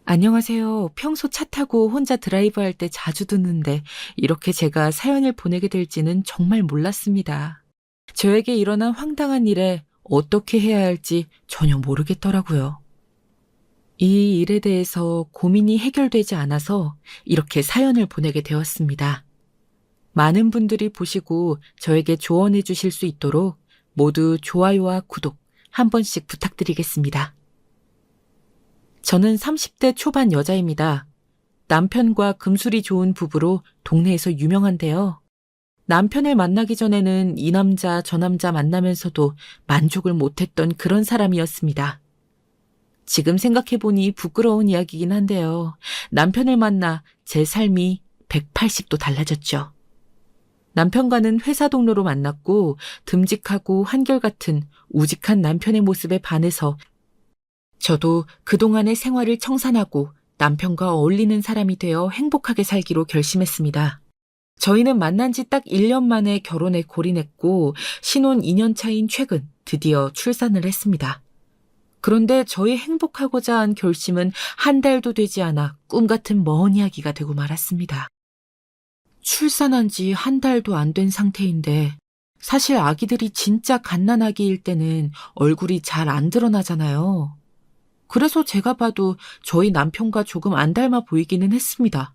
안녕하세요. 평소 차 타고 혼자 드라이브할 때 자주 듣는데 이렇게 제가 사연을 보내게 될지는 정말 몰랐습니다. 저에게 일어난 황당한 일에 어떻게 해야 할지 전혀 모르겠더라고요. 이 일에 대해서 고민이 해결되지 않아서 이렇게 사연을 보내게 되었습니다. 많은 분들이 보시고 저에게 조언해 주실 수 있도록 모두 좋아요와 구독 한 번씩 부탁드리겠습니다. 저는 30대 초반 여자입니다. 남편과 금술이 좋은 부부로 동네에서 유명한데요. 남편을 만나기 전에는 이 남자 저 남자 만나면서도 만족을 못했던 그런 사람이었습니다. 지금 생각해보니 부끄러운 이야기긴 한데요. 남편을 만나 제 삶이 180도 달라졌죠. 남편과는 회사 동료로 만났고 듬직하고 한결같은 우직한 남편의 모습에 반해서 저도 그동안의 생활을 청산하고 남편과 어울리는 사람이 되어 행복하게 살기로 결심했습니다. 저희는 만난 지 딱 1년 만에 결혼에 골인했고 신혼 2년 차인 최근 드디어 출산을 했습니다. 그런데 저희 행복하고자 한 결심은 한 달도 되지 않아 꿈 같은 먼 이야기가 되고 말았습니다. 출산한 지 한 달도 안 된 상태인데 사실 아기들이 진짜 갓난아기일 때는 얼굴이 잘 안 드러나잖아요. 그래서 제가 봐도 저희 남편과 조금 안 닮아 보이기는 했습니다.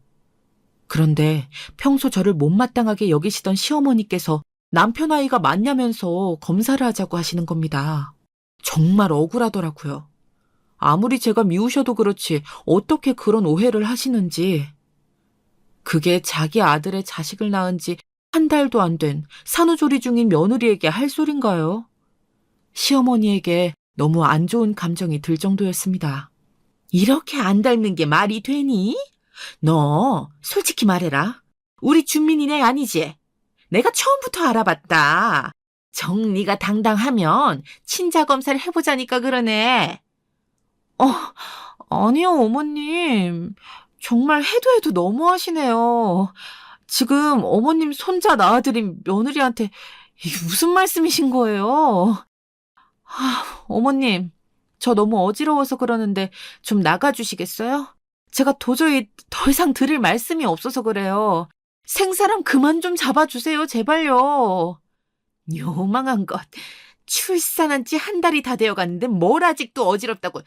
그런데 평소 저를 못마땅하게 여기시던 시어머니께서 남편 아이가 맞냐면서 검사를 하자고 하시는 겁니다. 정말 억울하더라고요. 아무리 제가 미우셔도 그렇지 어떻게 그런 오해를 하시는지. 그게 자기 아들의 자식을 낳은 지 한 달도 안 된 산후조리 중인 며느리에게 할 소린가요? 시어머니에게 너무 안 좋은 감정이 들 정도였습니다. 이렇게 안 닮는 게 말이 되니? 너 솔직히 말해라. 우리 준민이네 아니지? 내가 처음부터 알아봤다. 정리가 당당하면 친자 검사를 해보자니까 그러네. 어, 아니요, 어머님. 정말 해도 해도 너무하시네요. 지금 어머님 손자 낳아드린 며느리한테 이게 무슨 말씀이신 거예요? 어머님, 저 너무 어지러워서 그러는데 좀 나가주시겠어요? 제가 도저히 더 이상 드릴 말씀이 없어서 그래요. 생사람 그만 좀 잡아주세요, 제발요. 요망한 것. 출산한 지 한 달이 다 되어 갔는데 뭘 아직도 어지럽다고.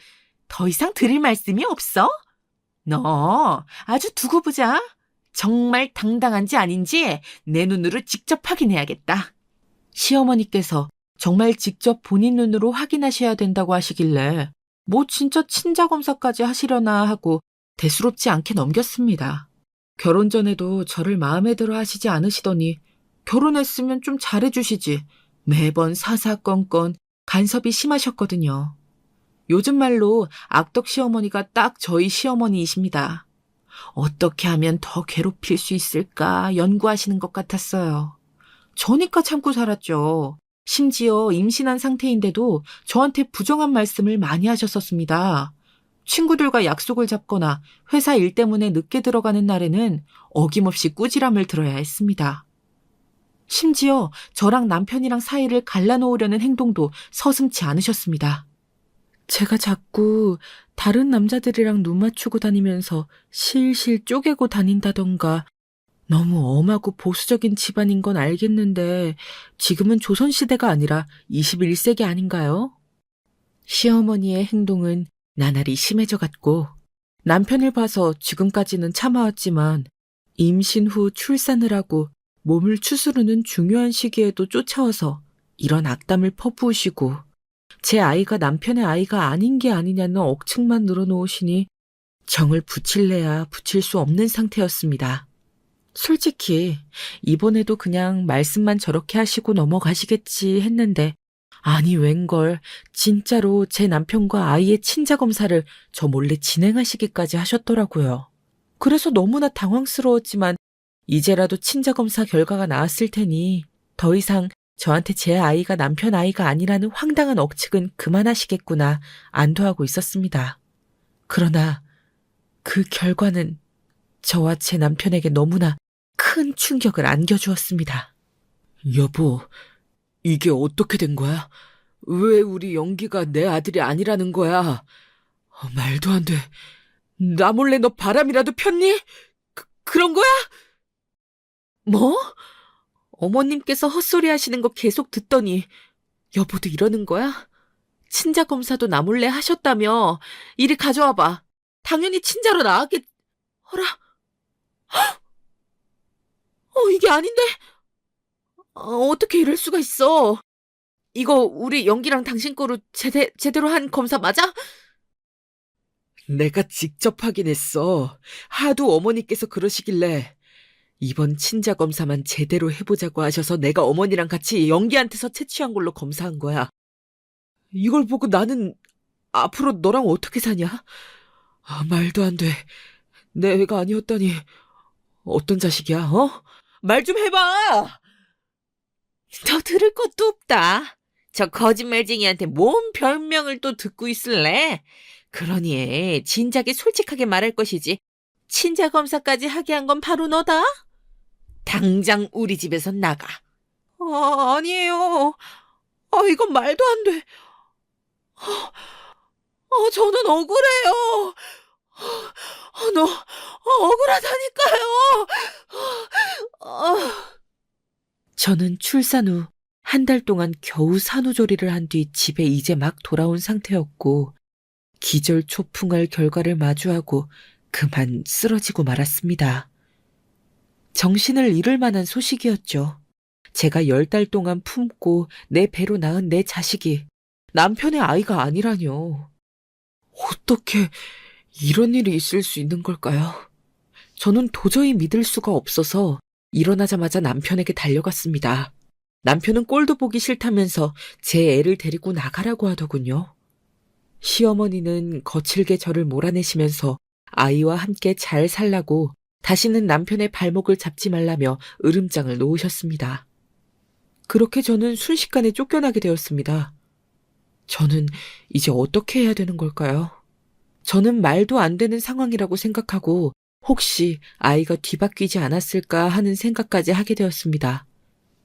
더 이상 드릴 말씀이 없어? 너 아주 두고 보자. 정말 당당한지 아닌지 내 눈으로 직접 확인해야겠다. 시어머니께서 정말 직접 본인 눈으로 확인하셔야 된다고 하시길래 뭐 진짜 친자검사까지 하시려나 하고 대수롭지 않게 넘겼습니다. 결혼 전에도 저를 마음에 들어 하시지 않으시더니 결혼했으면 좀 잘해주시지 매번 사사건건 간섭이 심하셨거든요. 요즘 말로 악덕 시어머니가 딱 저희 시어머니이십니다. 어떻게 하면 더 괴롭힐 수 있을까 연구하시는 것 같았어요. 저니까 참고 살았죠. 심지어 임신한 상태인데도 저한테 부정한 말씀을 많이 하셨었습니다. 친구들과 약속을 잡거나 회사 일 때문에 늦게 들어가는 날에는 어김없이 꾸지람을 들어야 했습니다. 심지어 저랑 남편이랑 사이를 갈라놓으려는 행동도 서슴지 않으셨습니다. 제가 자꾸 다른 남자들이랑 눈 맞추고 다니면서 실실 쪼개고 다닌다던가 너무 엄하고 보수적인 집안인 건 알겠는데 지금은 조선시대가 아니라 21세기 아닌가요? 시어머니의 행동은 나날이 심해져 갔고 남편을 봐서 지금까지는 참아왔지만 임신 후 출산을 하고 몸을 추스르는 중요한 시기에도 쫓아와서 이런 악담을 퍼부으시고 제 아이가 남편의 아이가 아닌 게 아니냐는 억측만 늘어놓으시니 정을 붙일래야 붙일 수 없는 상태였습니다. 솔직히 이번에도 그냥 말씀만 저렇게 하시고 넘어가시겠지 했는데 아니 웬걸 진짜로 제 남편과 아이의 친자 검사를 저 몰래 진행하시기까지 하셨더라고요. 그래서 너무나 당황스러웠지만 이제라도 친자 검사 결과가 나왔을 테니 더 이상 저한테 제 아이가 남편 아이가 아니라는 황당한 억측은 그만하시겠구나 안도하고 있었습니다. 그러나 그 결과는 저와 제 남편에게 너무나 큰 충격을 안겨주었습니다. 여보, 이게 어떻게 된 거야? 왜 우리 영기가 내 아들이 아니라는 거야? 말도 안 돼. 나 몰래 너 바람이라도 폈니? 그런 거야? 뭐? 어머님께서 헛소리 하시는 거 계속 듣더니 여보도 이러는 거야? 친자 검사도 나 몰래 하셨다며. 이리 가져와봐. 당연히 친자로 나왔겠... 어라? 이게 아닌데? 어떻게 이럴 수가 있어? 이거 우리 연기랑 당신 거로 제대로 한 검사 맞아? 내가 직접 확인했어. 하도 어머니께서 그러시길래 이번 친자 검사만 제대로 해보자고 하셔서 내가 어머니랑 같이 연기한테서 채취한 걸로 검사한 거야. 이걸 보고 나는 앞으로 너랑 어떻게 사냐? 말도 안 돼. 내 애가 아니었다니. 어떤 자식이야, 어? 말 좀 해봐! 너 들을 것도 없다. 저 거짓말쟁이한테 뭔 별명을 또 듣고 있을래? 그러니 진작에 솔직하게 말할 것이지. 친자 검사까지 하게 한 건 바로 너다? 당장 우리 집에서 나가. 아니에요. 이건 말도 안 돼. 저는 억울해요. 너 억울하다니까요. 저는 출산 후 한 달 동안 겨우 산후조리를 한 뒤 집에 이제 막 돌아온 상태였고 기절초풍할 결과를 마주하고 그만 쓰러지고 말았습니다. 정신을 잃을 만한 소식이었죠. 제가 10달 동안 품고 내 배로 낳은 내 자식이 남편의 아이가 아니라뇨. 어떻게 이런 일이 있을 수 있는 걸까요? 저는 도저히 믿을 수가 없어서 일어나자마자 남편에게 달려갔습니다. 남편은 꼴도 보기 싫다면서 제 애를 데리고 나가라고 하더군요. 시어머니는 거칠게 저를 몰아내시면서 아이와 함께 잘 살라고 다시는 남편의 발목을 잡지 말라며 으름장을 놓으셨습니다. 그렇게 저는 순식간에 쫓겨나게 되었습니다. 저는 이제 어떻게 해야 되는 걸까요? 저는 말도 안 되는 상황이라고 생각하고 혹시 아이가 뒤바뀌지 않았을까 하는 생각까지 하게 되었습니다.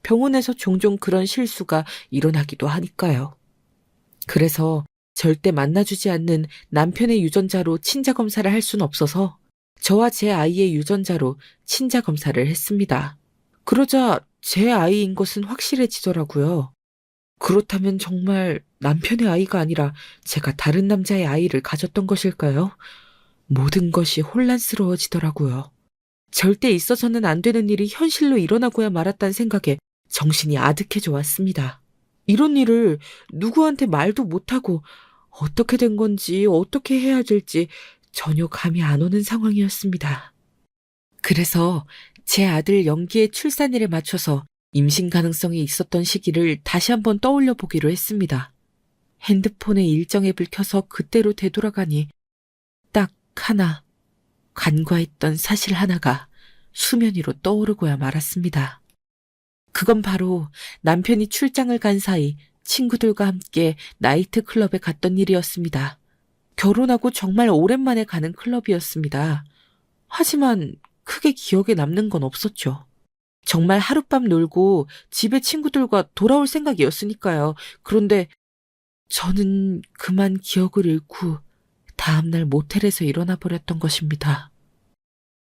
병원에서 종종 그런 실수가 일어나기도 하니까요. 그래서 절대 만나주지 않는 남편의 유전자로 친자검사를 할 수는 없어서 저와 제 아이의 유전자로 친자검사를 했습니다. 그러자 제 아이인 것은 확실해지더라고요. 그렇다면 정말 남편의 아이가 아니라 제가 다른 남자의 아이를 가졌던 것일까요? 모든 것이 혼란스러워지더라고요. 절대 있어서는 안 되는 일이 현실로 일어나고야 말았다는 생각에 정신이 아득해져 왔습니다. 이런 일을 누구한테 말도 못하고 어떻게 된 건지 어떻게 해야 될지 전혀 감이 안 오는 상황이었습니다. 그래서 제 아들 영기의 출산일에 맞춰서 임신 가능성이 있었던 시기를 다시 한번 떠올려 보기로 했습니다. 핸드폰에 일정 앱을 켜서 그때로 되돌아가니 딱 하나, 간과했던 사실 하나가 수면 위로 떠오르고야 말았습니다. 그건 바로 남편이 출장을 간 사이 친구들과 함께 나이트클럽에 갔던 일이었습니다. 결혼하고 정말 오랜만에 가는 클럽이었습니다. 하지만 크게 기억에 남는 건 없었죠. 정말 하룻밤 놀고 집에 친구들과 돌아올 생각이었으니까요. 그런데 저는 그만 기억을 잃고 다음날 모텔에서 일어나 버렸던 것입니다.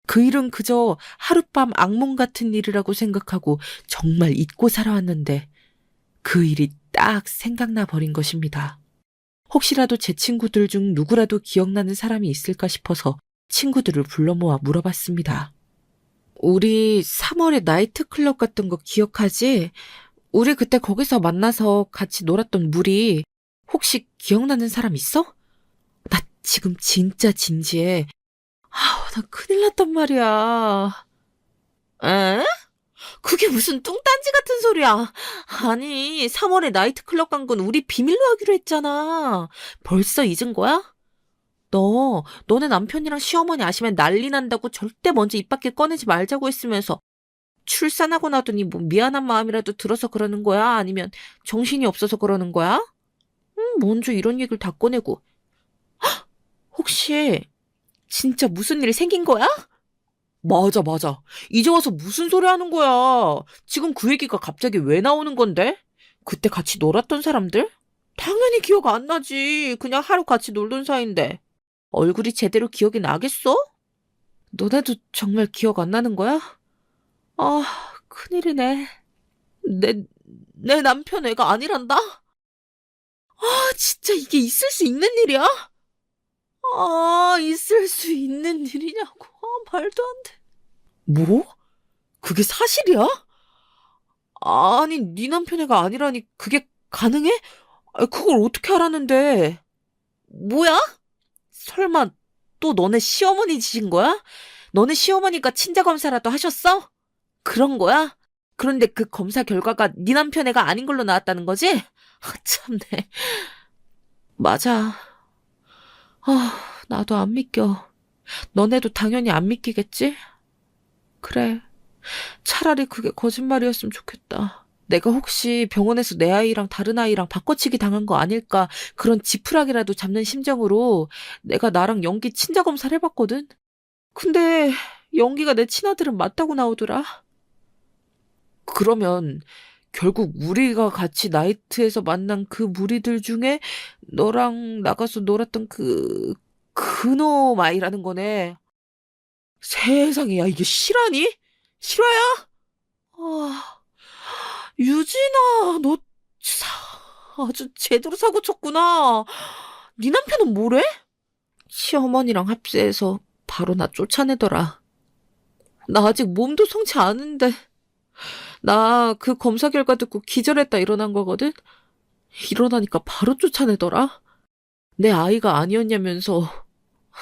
그 일은 그저 하룻밤 악몽 같은 일이라고 생각하고 정말 잊고 살아왔는데 그 일이 딱 생각나 버린 것입니다. 혹시라도 제 친구들 중 누구라도 기억나는 사람이 있을까 싶어서 친구들을 불러 모아 물어봤습니다. 우리 3월에 나이트클럽 갔던 거 기억하지? 우리 그때 거기서 만나서 같이 놀았던 무리 혹시 기억나는 사람 있어? 나 지금 진짜 진지해. 나 큰일 났단 말이야. 에? 그게 무슨 뚱딴지 같은 소리야. 아니, 3월에 나이트클럽 간 건 우리 비밀로 하기로 했잖아. 벌써 잊은 거야? 너네 남편이랑 시어머니 아시면 난리 난다고 절대 먼저 입 밖에 꺼내지 말자고 했으면서 출산하고 나더니 뭐 미안한 마음이라도 들어서 그러는 거야? 아니면 정신이 없어서 그러는 거야? 먼저 이런 얘기를 다 꺼내고. 혹시 진짜 무슨 일이 생긴 거야? 맞아. 이제 와서 무슨 소리 하는 거야? 지금 그 얘기가 갑자기 왜 나오는 건데? 그때 같이 놀았던 사람들? 당연히 기억 안 나지. 그냥 하루 같이 놀던 사이인데. 얼굴이 제대로 기억이 나겠어? 너네도 정말 기억 안 나는 거야? 아, 큰일이네. 내 남편 애가 아니란다? 아, 진짜 이게 있을 수 있는 일이야? 아, 있을 수 있는 일이냐고. 아, 말도 안 돼. 뭐? 그게 사실이야? 아니, 네 남편 애가 아니라니 그게 가능해? 아, 그걸 어떻게 알았는데? 뭐야? 설마 또 너네 시어머니 짓인 거야? 너네 시어머니가 친자 검사라도 하셨어? 그런 거야? 그런데 그 검사 결과가 네 남편 애가 아닌 걸로 나왔다는 거지? 아, 참네. 맞아. 아, 나도 안 믿겨. 너네도 당연히 안 믿기겠지? 그래. 차라리 그게 거짓말이었으면 좋겠다. 내가 혹시 병원에서 내 아이랑 다른 아이랑 바꿔치기 당한 거 아닐까 그런 지푸라기라도 잡는 심정으로 내가 나랑 연기 친자 검사를 해봤거든? 근데 연기가 내 친아들은 맞다고 나오더라. 그러면 결국 우리가 같이 나이트에서 만난 그 무리들 중에 너랑 나가서 놀았던 그놈 아이라는 거네. 세상에, 야, 이게 실화니? 실화야? 아, 유진아, 너 아주 제대로 사고 쳤구나. 네 남편은 뭐래? 시어머니랑 합세해서 바로 나 쫓아내더라. 나 아직 몸도 성치 않은데. 나 그 검사 결과 듣고 기절했다 일어난 거거든? 일어나니까 바로 쫓아내더라. 내 아이가 아니었냐면서.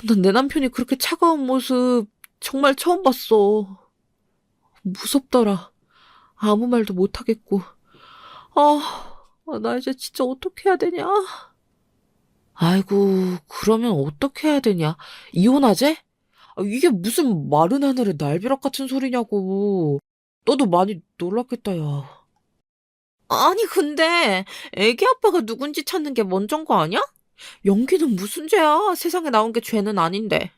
난 내 남편이 그렇게 차가운 모습 정말 처음 봤어. 무섭더라. 아무 말도 못하겠고. 나 이제 진짜 어떻게 해야 되냐? 아이고, 그러면 어떻게 해야 되냐? 이혼하재? 이게 무슨 마른 하늘의 날벼락 같은 소리냐고. 너도 많이 놀랐겠다, 야. 아니, 근데 애기 아빠가 누군지 찾는 게 먼저인 거 아니야? 연기는 무슨 죄야? 세상에 나온 게 죄는 아닌데.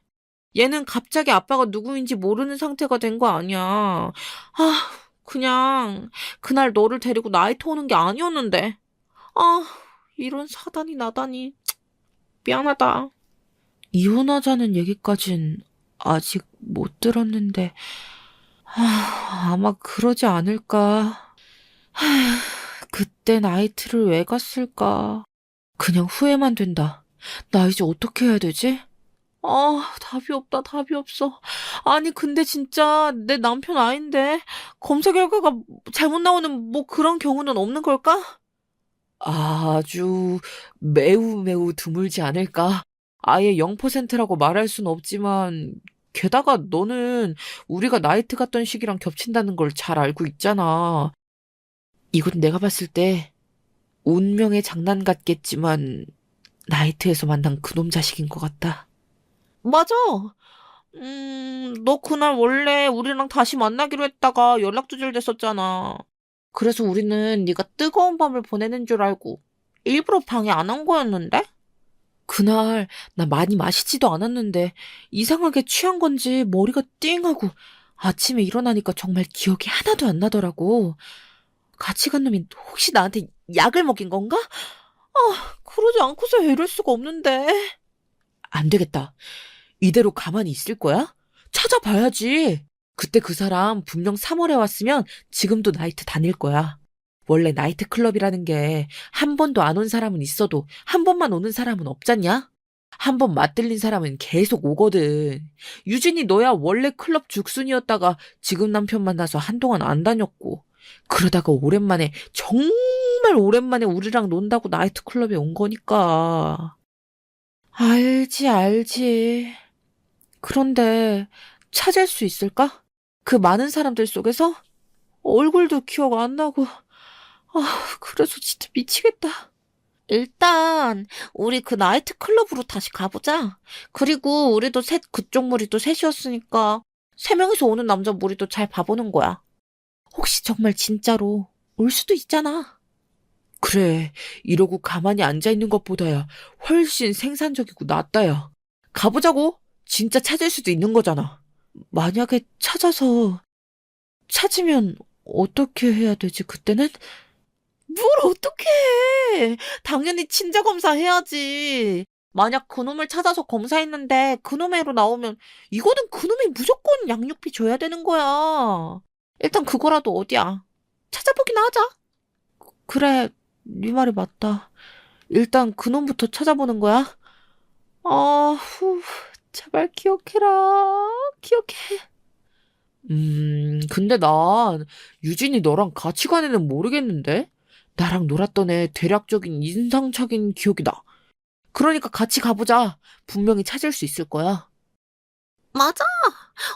얘는 갑자기 아빠가 누구인지 모르는 상태가 된 거 아니야. 그냥 그날 너를 데리고 나이트 오는 게 아니었는데. 아, 이런 사단이 나다니. 미안하다. 이혼하자는 얘기까진 아직 못 들었는데, 아마 그러지 않을까. 그때 나이트를 왜 갔을까. 그냥 후회만 된다. 나 이제 어떻게 해야 되지? 답이 없다, 답이 없어. 아니, 근데 진짜 내 남편 아닌데, 검사 결과가 잘못 나오는 뭐 그런 경우는 없는 걸까? 아주 매우 매우 드물지 않을까? 아예 0%라고 말할 순 없지만, 게다가 너는 우리가 나이트 갔던 시기랑 겹친다는 걸 잘 알고 있잖아. 이건 내가 봤을 때 운명의 장난 같겠지만, 나이트에서 만난 그놈 자식인 것 같다. 맞아. 너 그날 원래 우리랑 다시 만나기로 했다가 연락 두절됐었잖아. 그래서 우리는 네가 뜨거운 밤을 보내는 줄 알고 일부러 방해 안 한 거였는데? 그날 나 많이 마시지도 않았는데 이상하게 취한 건지 머리가 띵하고 아침에 일어나니까 정말 기억이 하나도 안 나더라고. 같이 간 놈이 혹시 나한테 약을 먹인 건가? 그러지 않고서 이럴 수가 없는데. 안 되겠다. 이대로 가만히 있을 거야? 찾아봐야지. 그때 그 사람 분명 3월에 왔으면 지금도 나이트 다닐 거야. 원래 나이트 클럽이라는 게 한 번도 안 온 사람은 있어도 한 번만 오는 사람은 없잖냐? 한 번 맛들린 사람은 계속 오거든. 유진이 너야 원래 클럽 죽순이었다가 지금 남편 만나서 한동안 안 다녔고 그러다가 오랜만에 정말 오랜만에 우리랑 논다고 나이트 클럽에 온 거니까. 알지, 알지. 그런데 찾을 수 있을까? 그 많은 사람들 속에서? 얼굴도 기억 안 나고. 그래서 진짜 미치겠다. 일단 우리 그 나이트 클럽으로 다시 가보자. 그리고 우리도 그쪽 무리도 셋이었으니까 세 명이서 오는 남자 무리도 잘 봐보는 거야. 혹시 정말 진짜로 올 수도 있잖아. 그래, 이러고 가만히 앉아있는 것보다야 훨씬 생산적이고 낫다야. 가보자고. 진짜 찾을 수도 있는 거잖아. 만약에 찾으면 어떻게 해야 되지, 그때는? 뭘 어떻게 해? 당연히 친자 검사 해야지. 만약 그놈을 찾아서 검사했는데 그놈애로 나오면 이거는 그놈이 무조건 양육비 줘야 되는 거야. 일단 그거라도 어디야. 찾아보긴 하자. 그래, 네 말이 맞다. 일단 그놈부터 찾아보는 거야. 제발 기억해라. 기억해. 근데 난 유진이 너랑 같이 간 애는 모르겠는데? 나랑 놀았던 애 대략적인 인상착인 기억이 나. 그러니까 같이 가보자. 분명히 찾을 수 있을 거야. 맞아.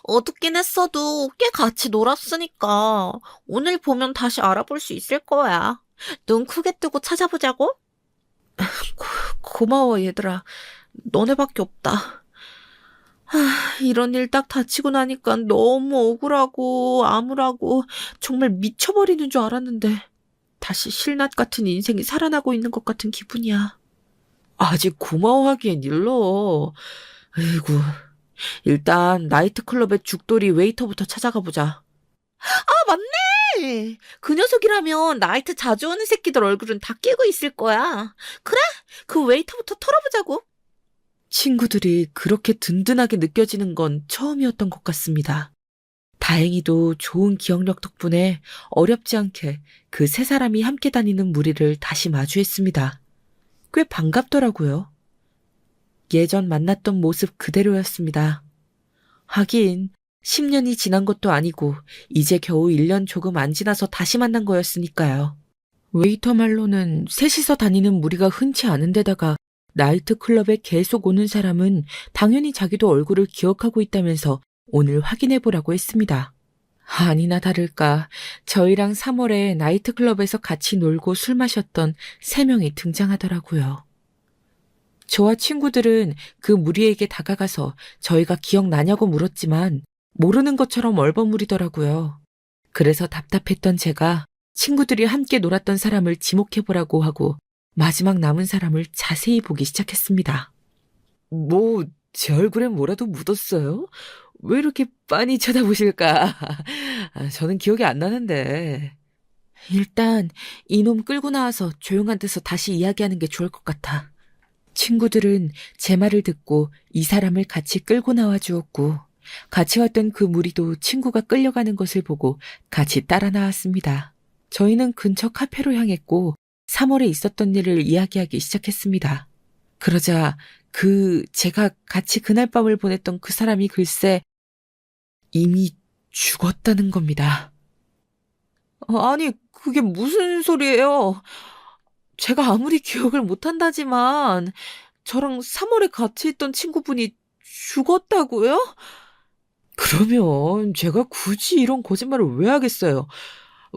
어둡긴 했어도 꽤 같이 놀았으니까 오늘 보면 다시 알아볼 수 있을 거야. 눈 크게 뜨고 찾아보자고? 고마워, 얘들아. 너네밖에 없다. 이런 일 딱 다치고 나니까 너무 억울하고 암울하고 정말 미쳐버리는 줄 알았는데 다시 실낱 같은 인생이 살아나고 있는 것 같은 기분이야. 아직 고마워하기엔 일러. 아이고. 일단 나이트클럽의 죽돌이 웨이터부터 찾아가 보자. 맞네. 그 녀석이라면 나이트 자주 오는 새끼들 얼굴은 다 끼고 있을 거야. 그래? 그 웨이터부터 털어보자고. 친구들이 그렇게 든든하게 느껴지는 건 처음이었던 것 같습니다. 다행히도 좋은 기억력 덕분에 어렵지 않게 그 세 사람이 함께 다니는 무리를 다시 마주했습니다. 꽤 반갑더라고요. 예전 만났던 모습 그대로였습니다. 하긴 10년이 지난 것도 아니고 이제 겨우 1년 조금 안 지나서 다시 만난 거였으니까요. 웨이터 말로는 셋이서 다니는 무리가 흔치 않은 데다가 나이트클럽에 계속 오는 사람은 당연히 자기도 얼굴을 기억하고 있다면서 오늘 확인해보라고 했습니다. 아니나 다를까 저희랑 3월에 나이트클럽에서 같이 놀고 술 마셨던 3명이 등장하더라고요. 저와 친구들은 그 무리에게 다가가서 저희가 기억나냐고 물었지만 모르는 것처럼 얼버무리더라고요. 그래서 답답했던 제가 친구들이 함께 놀았던 사람을 지목해보라고 하고 마지막 남은 사람을 자세히 보기 시작했습니다. 제 얼굴에 뭐라도 묻었어요? 왜 이렇게 빤히 쳐다보실까? 저는 기억이 안 나는데. 일단 이놈 끌고 나와서 조용한 데서 다시 이야기하는 게 좋을 것 같아. 친구들은 제 말을 듣고 이 사람을 같이 끌고 나와 주었고 같이 왔던 그 무리도 친구가 끌려가는 것을 보고 같이 따라 나왔습니다. 저희는 근처 카페로 향했고 3월에 있었던 일을 이야기하기 시작했습니다. 그러자 제가 같이 그날 밤을 보냈던 그 사람이 글쎄 이미 죽었다는 겁니다. 아니, 그게 무슨 소리예요? 제가 아무리 기억을 못한다지만 저랑 3월에 같이 있던 친구분이 죽었다고요? 그러면 제가 굳이 이런 거짓말을 왜 하겠어요?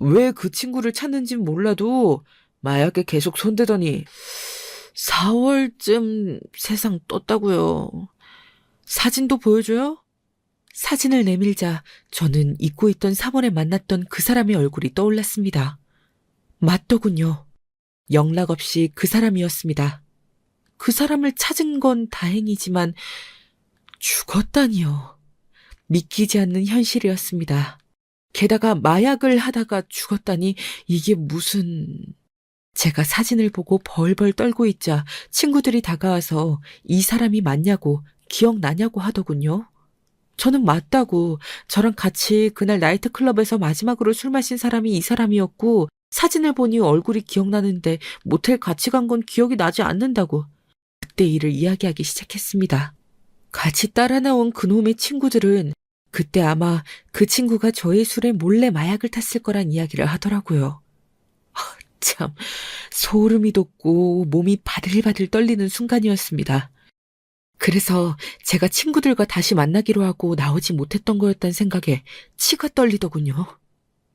왜 그 친구를 찾는진 몰라도 마약에 계속 손대더니 4월쯤 세상 떴다고요. 사진도 보여줘요? 사진을 내밀자 저는 잊고 있던 3월에 만났던 그 사람의 얼굴이 떠올랐습니다. 맞더군요. 영락없이 그 사람이었습니다. 그 사람을 찾은 건 다행이지만 죽었다니요. 믿기지 않는 현실이었습니다. 게다가 마약을 하다가 죽었다니 이게 무슨... 제가 사진을 보고 벌벌 떨고 있자 친구들이 다가와서 이 사람이 맞냐고 기억나냐고 하더군요. 저는 맞다고 저랑 같이 그날 나이트클럽에서 마지막으로 술 마신 사람이 이 사람이었고 사진을 보니 얼굴이 기억나는데 모텔 같이 간 건 기억이 나지 않는다고 그때 일을 이야기하기 시작했습니다. 같이 따라 나온 그놈의 친구들은 그때 아마 그 친구가 저의 술에 몰래 마약을 탔을 거란 이야기를 하더라고요. 참 소름이 돋고 몸이 바들바들 떨리는 순간이었습니다. 그래서 제가 친구들과 다시 만나기로 하고 나오지 못했던 거였다는 생각에 치가 떨리더군요.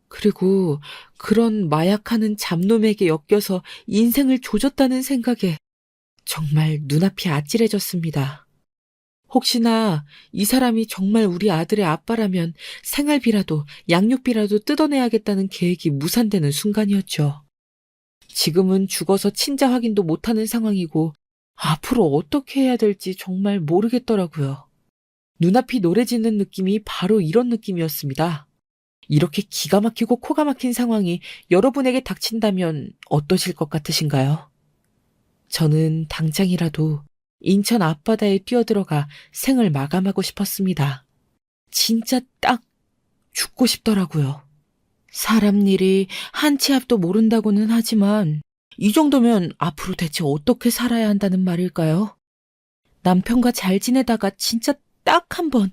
그리고 그런 마약하는 잡놈에게 엮여서 인생을 조졌다는 생각에 정말 눈앞이 아찔해졌습니다. 혹시나 이 사람이 정말 우리 아들의 아빠라면 생활비라도 양육비라도 뜯어내야겠다는 계획이 무산되는 순간이었죠. 지금은 죽어서 친자 확인도 못하는 상황이고 앞으로 어떻게 해야 될지 정말 모르겠더라고요. 눈앞이 노래지는 느낌이 바로 이런 느낌이었습니다. 이렇게 기가 막히고 코가 막힌 상황이 여러분에게 닥친다면 어떠실 것 같으신가요? 저는 당장이라도 인천 앞바다에 뛰어들어가 생을 마감하고 싶었습니다. 진짜 딱 죽고 싶더라고요. 사람 일이 한 치 앞도 모른다고는 하지만 이 정도면 앞으로 대체 어떻게 살아야 한다는 말일까요? 남편과 잘 지내다가 진짜 딱 한 번,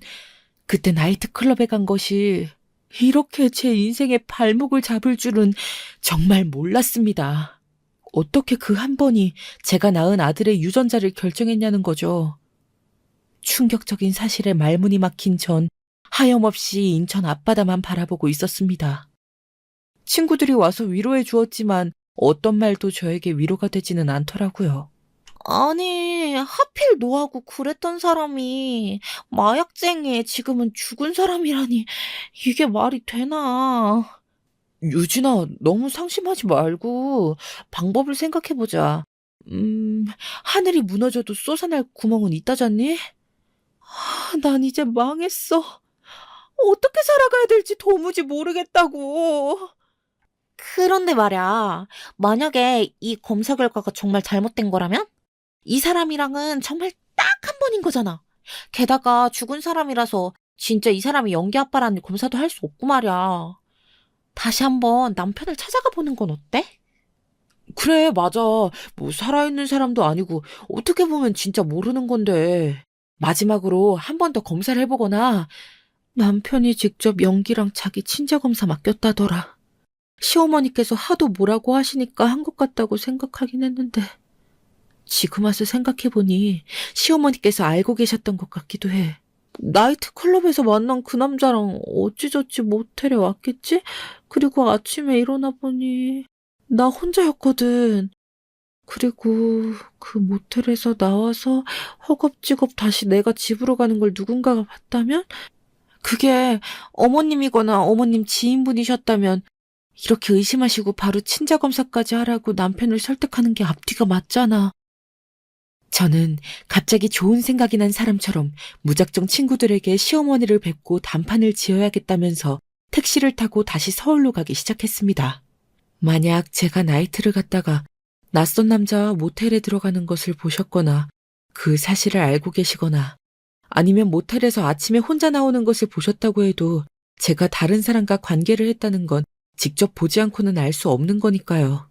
그때 나이트클럽에 간 것이 이렇게 제 인생의 발목을 잡을 줄은 정말 몰랐습니다. 어떻게 그 한 번이 제가 낳은 아들의 유전자를 결정했냐는 거죠. 충격적인 사실에 말문이 막힌 전 하염없이 인천 앞바다만 바라보고 있었습니다. 친구들이 와서 위로해 주었지만 어떤 말도 저에게 위로가 되지는 않더라고요. 아니, 하필 너하고 그랬던 사람이 마약쟁이에 지금은 죽은 사람이라니 이게 말이 되나? 유진아, 너무 상심하지 말고 방법을 생각해보자. 하늘이 무너져도 솟아날 구멍은 있다잖니? 난 이제 망했어. 어떻게 살아가야 될지 도무지 모르겠다고. 그런데 말야, 만약에 이 검사 결과가 정말 잘못된 거라면? 이 사람이랑은 정말 딱 한 번인 거잖아. 게다가 죽은 사람이라서 진짜 이 사람이 연기 아빠라는 검사도 할 수 없고 말이야. 다시 한번 남편을 찾아가 보는 건 어때? 그래, 맞아. 뭐 살아있는 사람도 아니고 어떻게 보면 진짜 모르는 건데. 마지막으로 한 번 더 검사를 해보거나 남편이 직접 연기랑 자기 친자 검사 맡겼다더라. 시어머니께서 하도 뭐라고 하시니까 한 것 같다고 생각하긴 했는데 지금 와서 생각해보니 시어머니께서 알고 계셨던 것 같기도 해. 나이트클럽에서 만난 그 남자랑 어찌저찌 모텔에 왔겠지? 그리고 아침에 일어나 보니 나 혼자였거든. 그리고 그 모텔에서 나와서 허겁지겁 다시 내가 집으로 가는 걸 누군가가 봤다면? 그게 어머님이거나 어머님 지인분이셨다면 이렇게 의심하시고 바로 친자 검사까지 하라고 남편을 설득하는 게 앞뒤가 맞잖아. 저는 갑자기 좋은 생각이 난 사람처럼 무작정 친구들에게 시어머니를 뵙고 단판을 지어야겠다면서 택시를 타고 다시 서울로 가기 시작했습니다. 만약 제가 나이트를 갔다가 낯선 남자와 모텔에 들어가는 것을 보셨거나 그 사실을 알고 계시거나 아니면 모텔에서 아침에 혼자 나오는 것을 보셨다고 해도 제가 다른 사람과 관계를 했다는 건 직접 보지 않고는 알 수 없는 거니까요.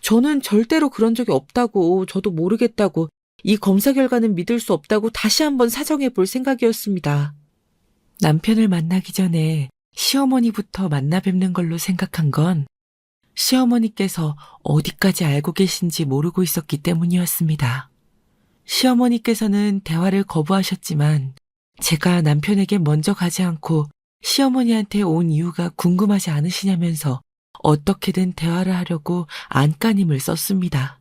저는 절대로 그런 적이 없다고, 저도 모르겠다고, 이 검사 결과는 믿을 수 없다고 다시 한번 사정해 볼 생각이었습니다. 남편을 만나기 전에 시어머니부터 만나 뵙는 걸로 생각한 건 시어머니께서 어디까지 알고 계신지 모르고 있었기 때문이었습니다. 시어머니께서는 대화를 거부하셨지만 제가 남편에게 먼저 가지 않고 시어머니한테 온 이유가 궁금하지 않으시냐면서 어떻게든 대화를 하려고 안간힘을 썼습니다.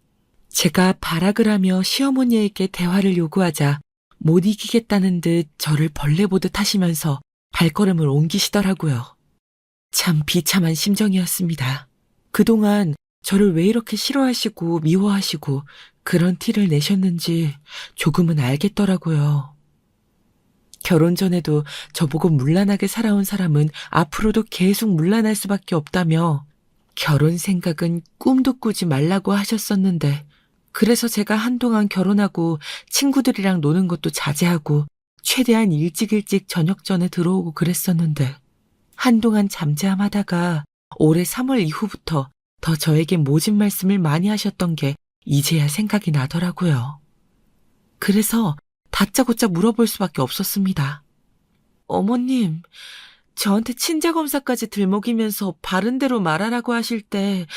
제가 발악을 하며 시어머니에게 대화를 요구하자 못 이기겠다는 듯 저를 벌레 보듯 하시면서 발걸음을 옮기시더라고요. 참 비참한 심정이었습니다. 그동안 저를 왜 이렇게 싫어하시고 미워하시고 그런 티를 내셨는지 조금은 알겠더라고요. 결혼 전에도 저보고 문란하게 살아온 사람은 앞으로도 계속 문란할 수밖에 없다며 결혼 생각은 꿈도 꾸지 말라고 하셨었는데 그래서 제가 한동안 결혼하고 친구들이랑 노는 것도 자제하고 최대한 일찍 저녁 전에 들어오고 그랬었는데 한동안 잠잠하다가 올해 3월 이후부터 더 저에게 모진 말씀을 많이 하셨던 게 이제야 생각이 나더라고요. 그래서 다짜고짜 물어볼 수밖에 없었습니다. 어머님, 저한테 친자검사까지 들먹이면서 바른 대로 말하라고 하실 때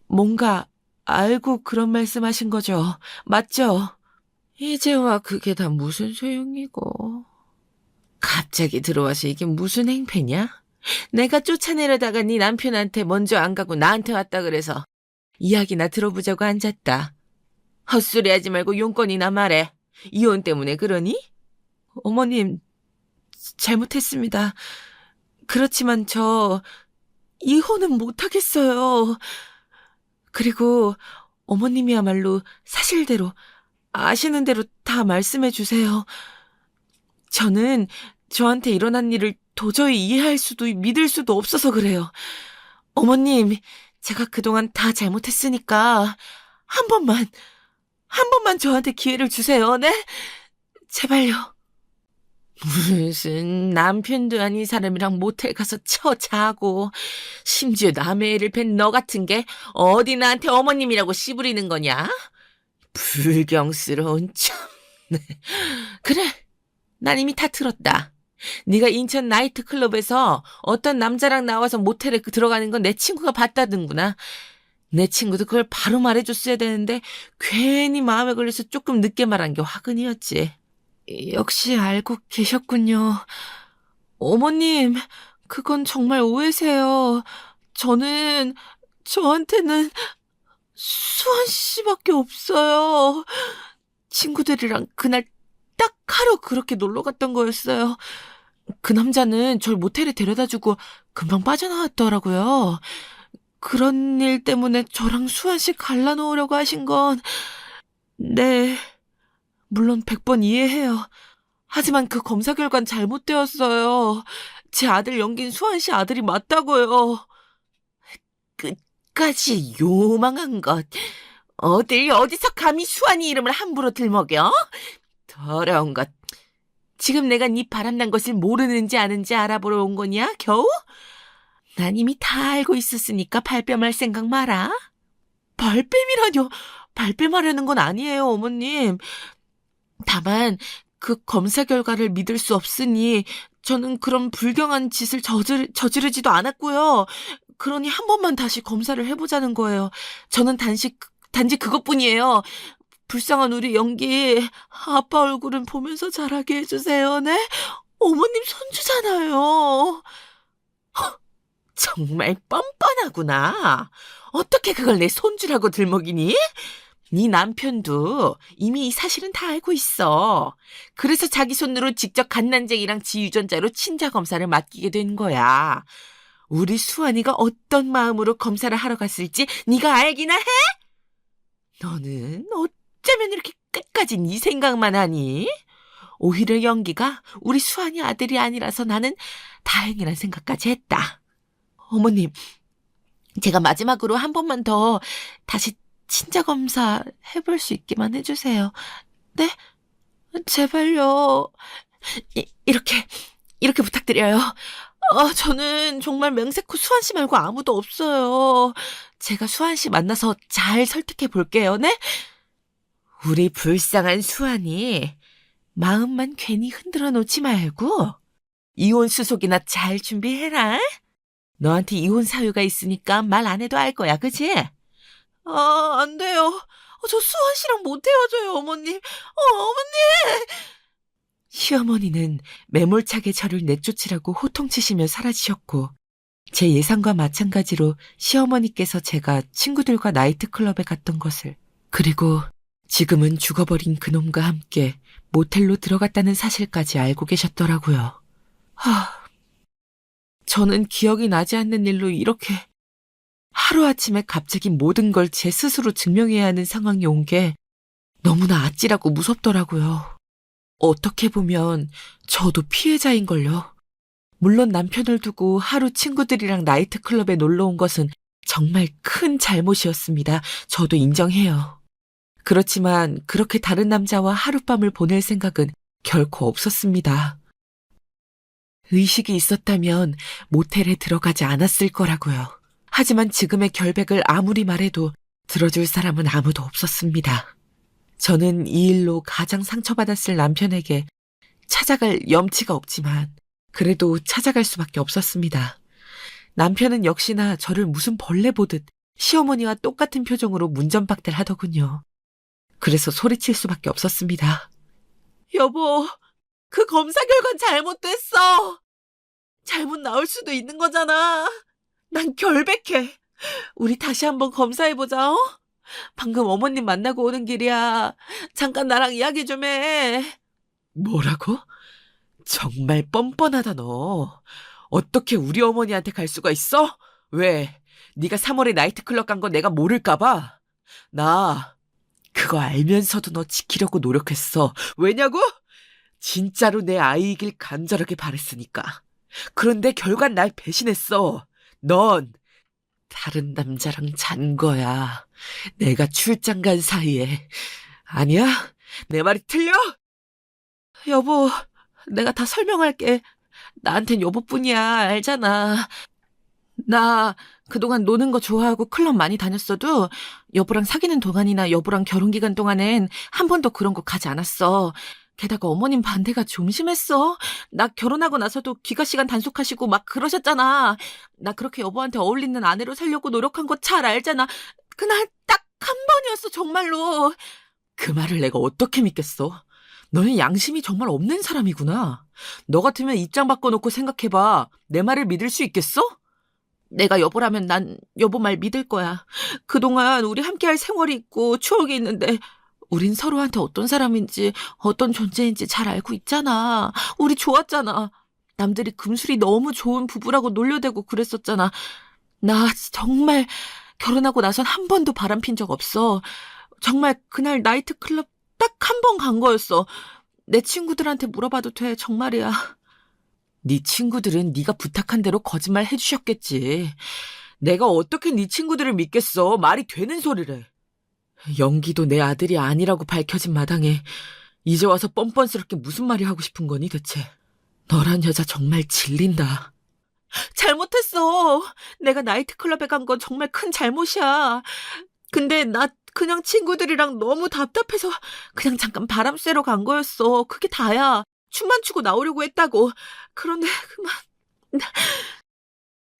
뭔가 알고 그런 말씀하신 거죠? 맞죠? 이제와 그게 다 무슨 소용이고. 갑자기 들어와서 이게 무슨 행패냐? 내가 쫓아내려다가 네 남편한테 먼저 안 가고 나한테 왔다 그래서 이야기나 들어보자고 앉았다. 헛소리하지 말고 용건이나 말해. 이혼 때문에 그러니? 어머님, 잘못했습니다. 그렇지만 저 이혼은 못하겠어요. 그리고 어머님이야말로 사실대로 아시는 대로 다 말씀해 주세요. 저는 저한테 일어난 일을 도저히 이해할 수도 믿을 수도 없어서 그래요. 어머님, 제가 그동안 다 잘못했으니까 한 한 번만 저한테 기회를 주세요, 네? 제발요. 무슨 남편도 아닌 사람이랑 모텔 가서 자고 심지어 남의 애를 뵌 너 같은 게 어디 나한테 어머님이라고 씨부리는 거냐? 불경스러운 참. 그래, 난 이미 다 들었다. 네가 인천 나이트클럽에서 어떤 남자랑 나와서 모텔에 들어가는 건 내 친구가 봤다던구나. 내 친구도 그걸 바로 말해줬어야 되는데 괜히 마음에 걸려서 조금 늦게 말한 게 화근이었지. 역시 알고 계셨군요. 어머님, 그건 정말 오해세요. 저한테는 수환 씨밖에 없어요. 친구들이랑 그날 딱 하루 그렇게 놀러 갔던 거였어요. 그 남자는 절 모텔에 데려다주고 금방 빠져나왔더라고요. 그런 일 때문에 저랑 수환 씨 갈라놓으려고 하신 건, 네, 물론 100번 이해해요. 하지만 그 검사 결과는 잘못되었어요. 제 아들 연긴 수환 씨 아들이 맞다고요. 끝까지 요망한 것. 어디서 감히 수환이 이름을 함부로 들먹여? 더러운 것. 지금 내가 네 바람난 것을 모르는지 아는지 알아보러 온 거냐, 겨우? 난 이미 다 알고 있었으니까 발뺌할 생각 마라. 발뺌이라뇨. 발뺌하려는 건 아니에요, 어머님. 다만 그 검사 결과를 믿을 수 없으니 저는 그런 불경한 짓을 저지르지도 않았고요. 그러니 한 번만 다시 검사를 해보자는 거예요. 저는 단지 그것뿐이에요. 불쌍한 우리 연기, 아빠 얼굴은 보면서 자라게 해주세요, 네? 어머님 손주잖아요. 정말 뻔뻔하구나. 어떻게 그걸 내 손주라고 들먹이니? 네 남편도 이미 이 사실은 다 알고 있어. 그래서 자기 손으로 직접 갓난쟁이랑 지유전자로 친자 검사를 맡기게 된 거야. 우리 수환이가 어떤 마음으로 검사를 하러 갔을지 네가 알기나 해? 너는 어쩌면 이렇게 끝까지 네 생각만 하니? 오히려 연기가 우리 수환이 아들이 아니라서 나는 다행이란 생각까지 했다. 어머님, 제가 마지막으로 한 번만 더 다시 친자 검사 해볼 수 있게만 해주세요. 네? 제발요. 이렇게 부탁드려요. 저는 정말 맹세코 수환 씨 말고 아무도 없어요. 제가 수환 씨 만나서 잘 설득해 볼게요, 네? 우리 불쌍한 수환이 마음만 괜히 흔들어 놓지 말고 이혼 수속이나 잘 준비해라. 너한테 이혼 사유가 있으니까 말 안 해도 알 거야, 그치? 안 돼요. 저 수환 씨랑 못 헤어져요, 어머님. 어머님! 시어머니는 매몰차게 저를 내쫓으라고 호통치시며 사라지셨고, 제 예상과 마찬가지로 시어머니께서 제가 친구들과 나이트클럽에 갔던 것을, 그리고 지금은 죽어버린 그놈과 함께 모텔로 들어갔다는 사실까지 알고 계셨더라고요. 저는 기억이 나지 않는 일로 이렇게 하루아침에 갑자기 모든 걸 제 스스로 증명해야 하는 상황이 온 게 너무나 아찔하고 무섭더라고요. 어떻게 보면 저도 피해자인걸요. 물론 남편을 두고 하루 친구들이랑 나이트클럽에 놀러 온 것은 정말 큰 잘못이었습니다. 저도 인정해요. 그렇지만 그렇게 다른 남자와 하룻밤을 보낼 생각은 결코 없었습니다. 의식이 있었다면 모텔에 들어가지 않았을 거라고요. 하지만 지금의 결백을 아무리 말해도 들어줄 사람은 아무도 없었습니다. 저는 이 일로 가장 상처받았을 남편에게 찾아갈 염치가 없지만 그래도 찾아갈 수밖에 없었습니다. 남편은 역시나 저를 무슨 벌레 보듯 시어머니와 똑같은 표정으로 문전박대를 하더군요. 그래서 소리칠 수밖에 없었습니다. 여보, 그 검사 결과는 잘못됐어. 잘못 나올 수도 있는 거잖아. 난 결백해. 우리 다시 한번 검사해보자, 어? 방금 어머님 만나고 오는 길이야. 잠깐 나랑 이야기 좀 해. 뭐라고? 정말 뻔뻔하다 너. 어떻게 우리 어머니한테 갈 수가 있어? 왜? 네가 3월에 나이트클럽 간 거 내가 모를까 봐. 나 그거 알면서도 너 지키려고 노력했어. 왜냐고? 진짜로 내 아이이길 간절하게 바랬으니까. 그런데 결과는 날 배신했어. 넌 다른 남자랑 잔 거야. 내가 출장 간 사이에. 아니야? 내 말이 틀려? 여보, 내가 다 설명할게. 나한텐 여보뿐이야, 알잖아. 나 그동안 노는 거 좋아하고 클럽 많이 다녔어도 여보랑 사귀는 동안이나 여보랑 결혼 기간 동안엔 한 번도 그런 거 가지 않았어. 게다가 어머님 반대가 좀 심했어. 나 결혼하고 나서도 귀가 시간 단속하시고 막 그러셨잖아. 나 그렇게 여보한테 어울리는 아내로 살려고 노력한 거 잘 알잖아. 그날 딱 한 번이었어, 정말로. 그 말을 내가 어떻게 믿겠어? 너는 양심이 정말 없는 사람이구나. 너 같으면 입장 바꿔놓고 생각해봐. 내 말을 믿을 수 있겠어? 내가 여보라면 난 여보 말 믿을 거야. 그동안 우리 함께할 생활이 있고 추억이 있는데 우린 서로한테 어떤 사람인지 어떤 존재인지 잘 알고 있잖아. 우리 좋았잖아. 남들이 금술이 너무 좋은 부부라고 놀려대고 그랬었잖아. 나 정말 결혼하고 나선 한 번도 바람핀 적 없어. 정말 그날 나이트클럽 딱 한 번 간 거였어. 내 친구들한테 물어봐도 돼, 정말이야. 네 친구들은 네가 부탁한 대로 거짓말 해주셨겠지. 내가 어떻게 네 친구들을 믿겠어. 말이 되는 소리를. 연기도 내 아들이 아니라고 밝혀진 마당에 이제 와서 뻔뻔스럽게 무슨 말이 하고 싶은 거니 대체. 너란 여자 정말 질린다. 잘못했어. 내가 나이트클럽에 간 건 정말 큰 잘못이야. 근데 나 그냥 친구들이랑 너무 답답해서 그냥 잠깐 바람 쐬러 간 거였어. 그게 다야. 춤만 추고 나오려고 했다고. 그런데 그만.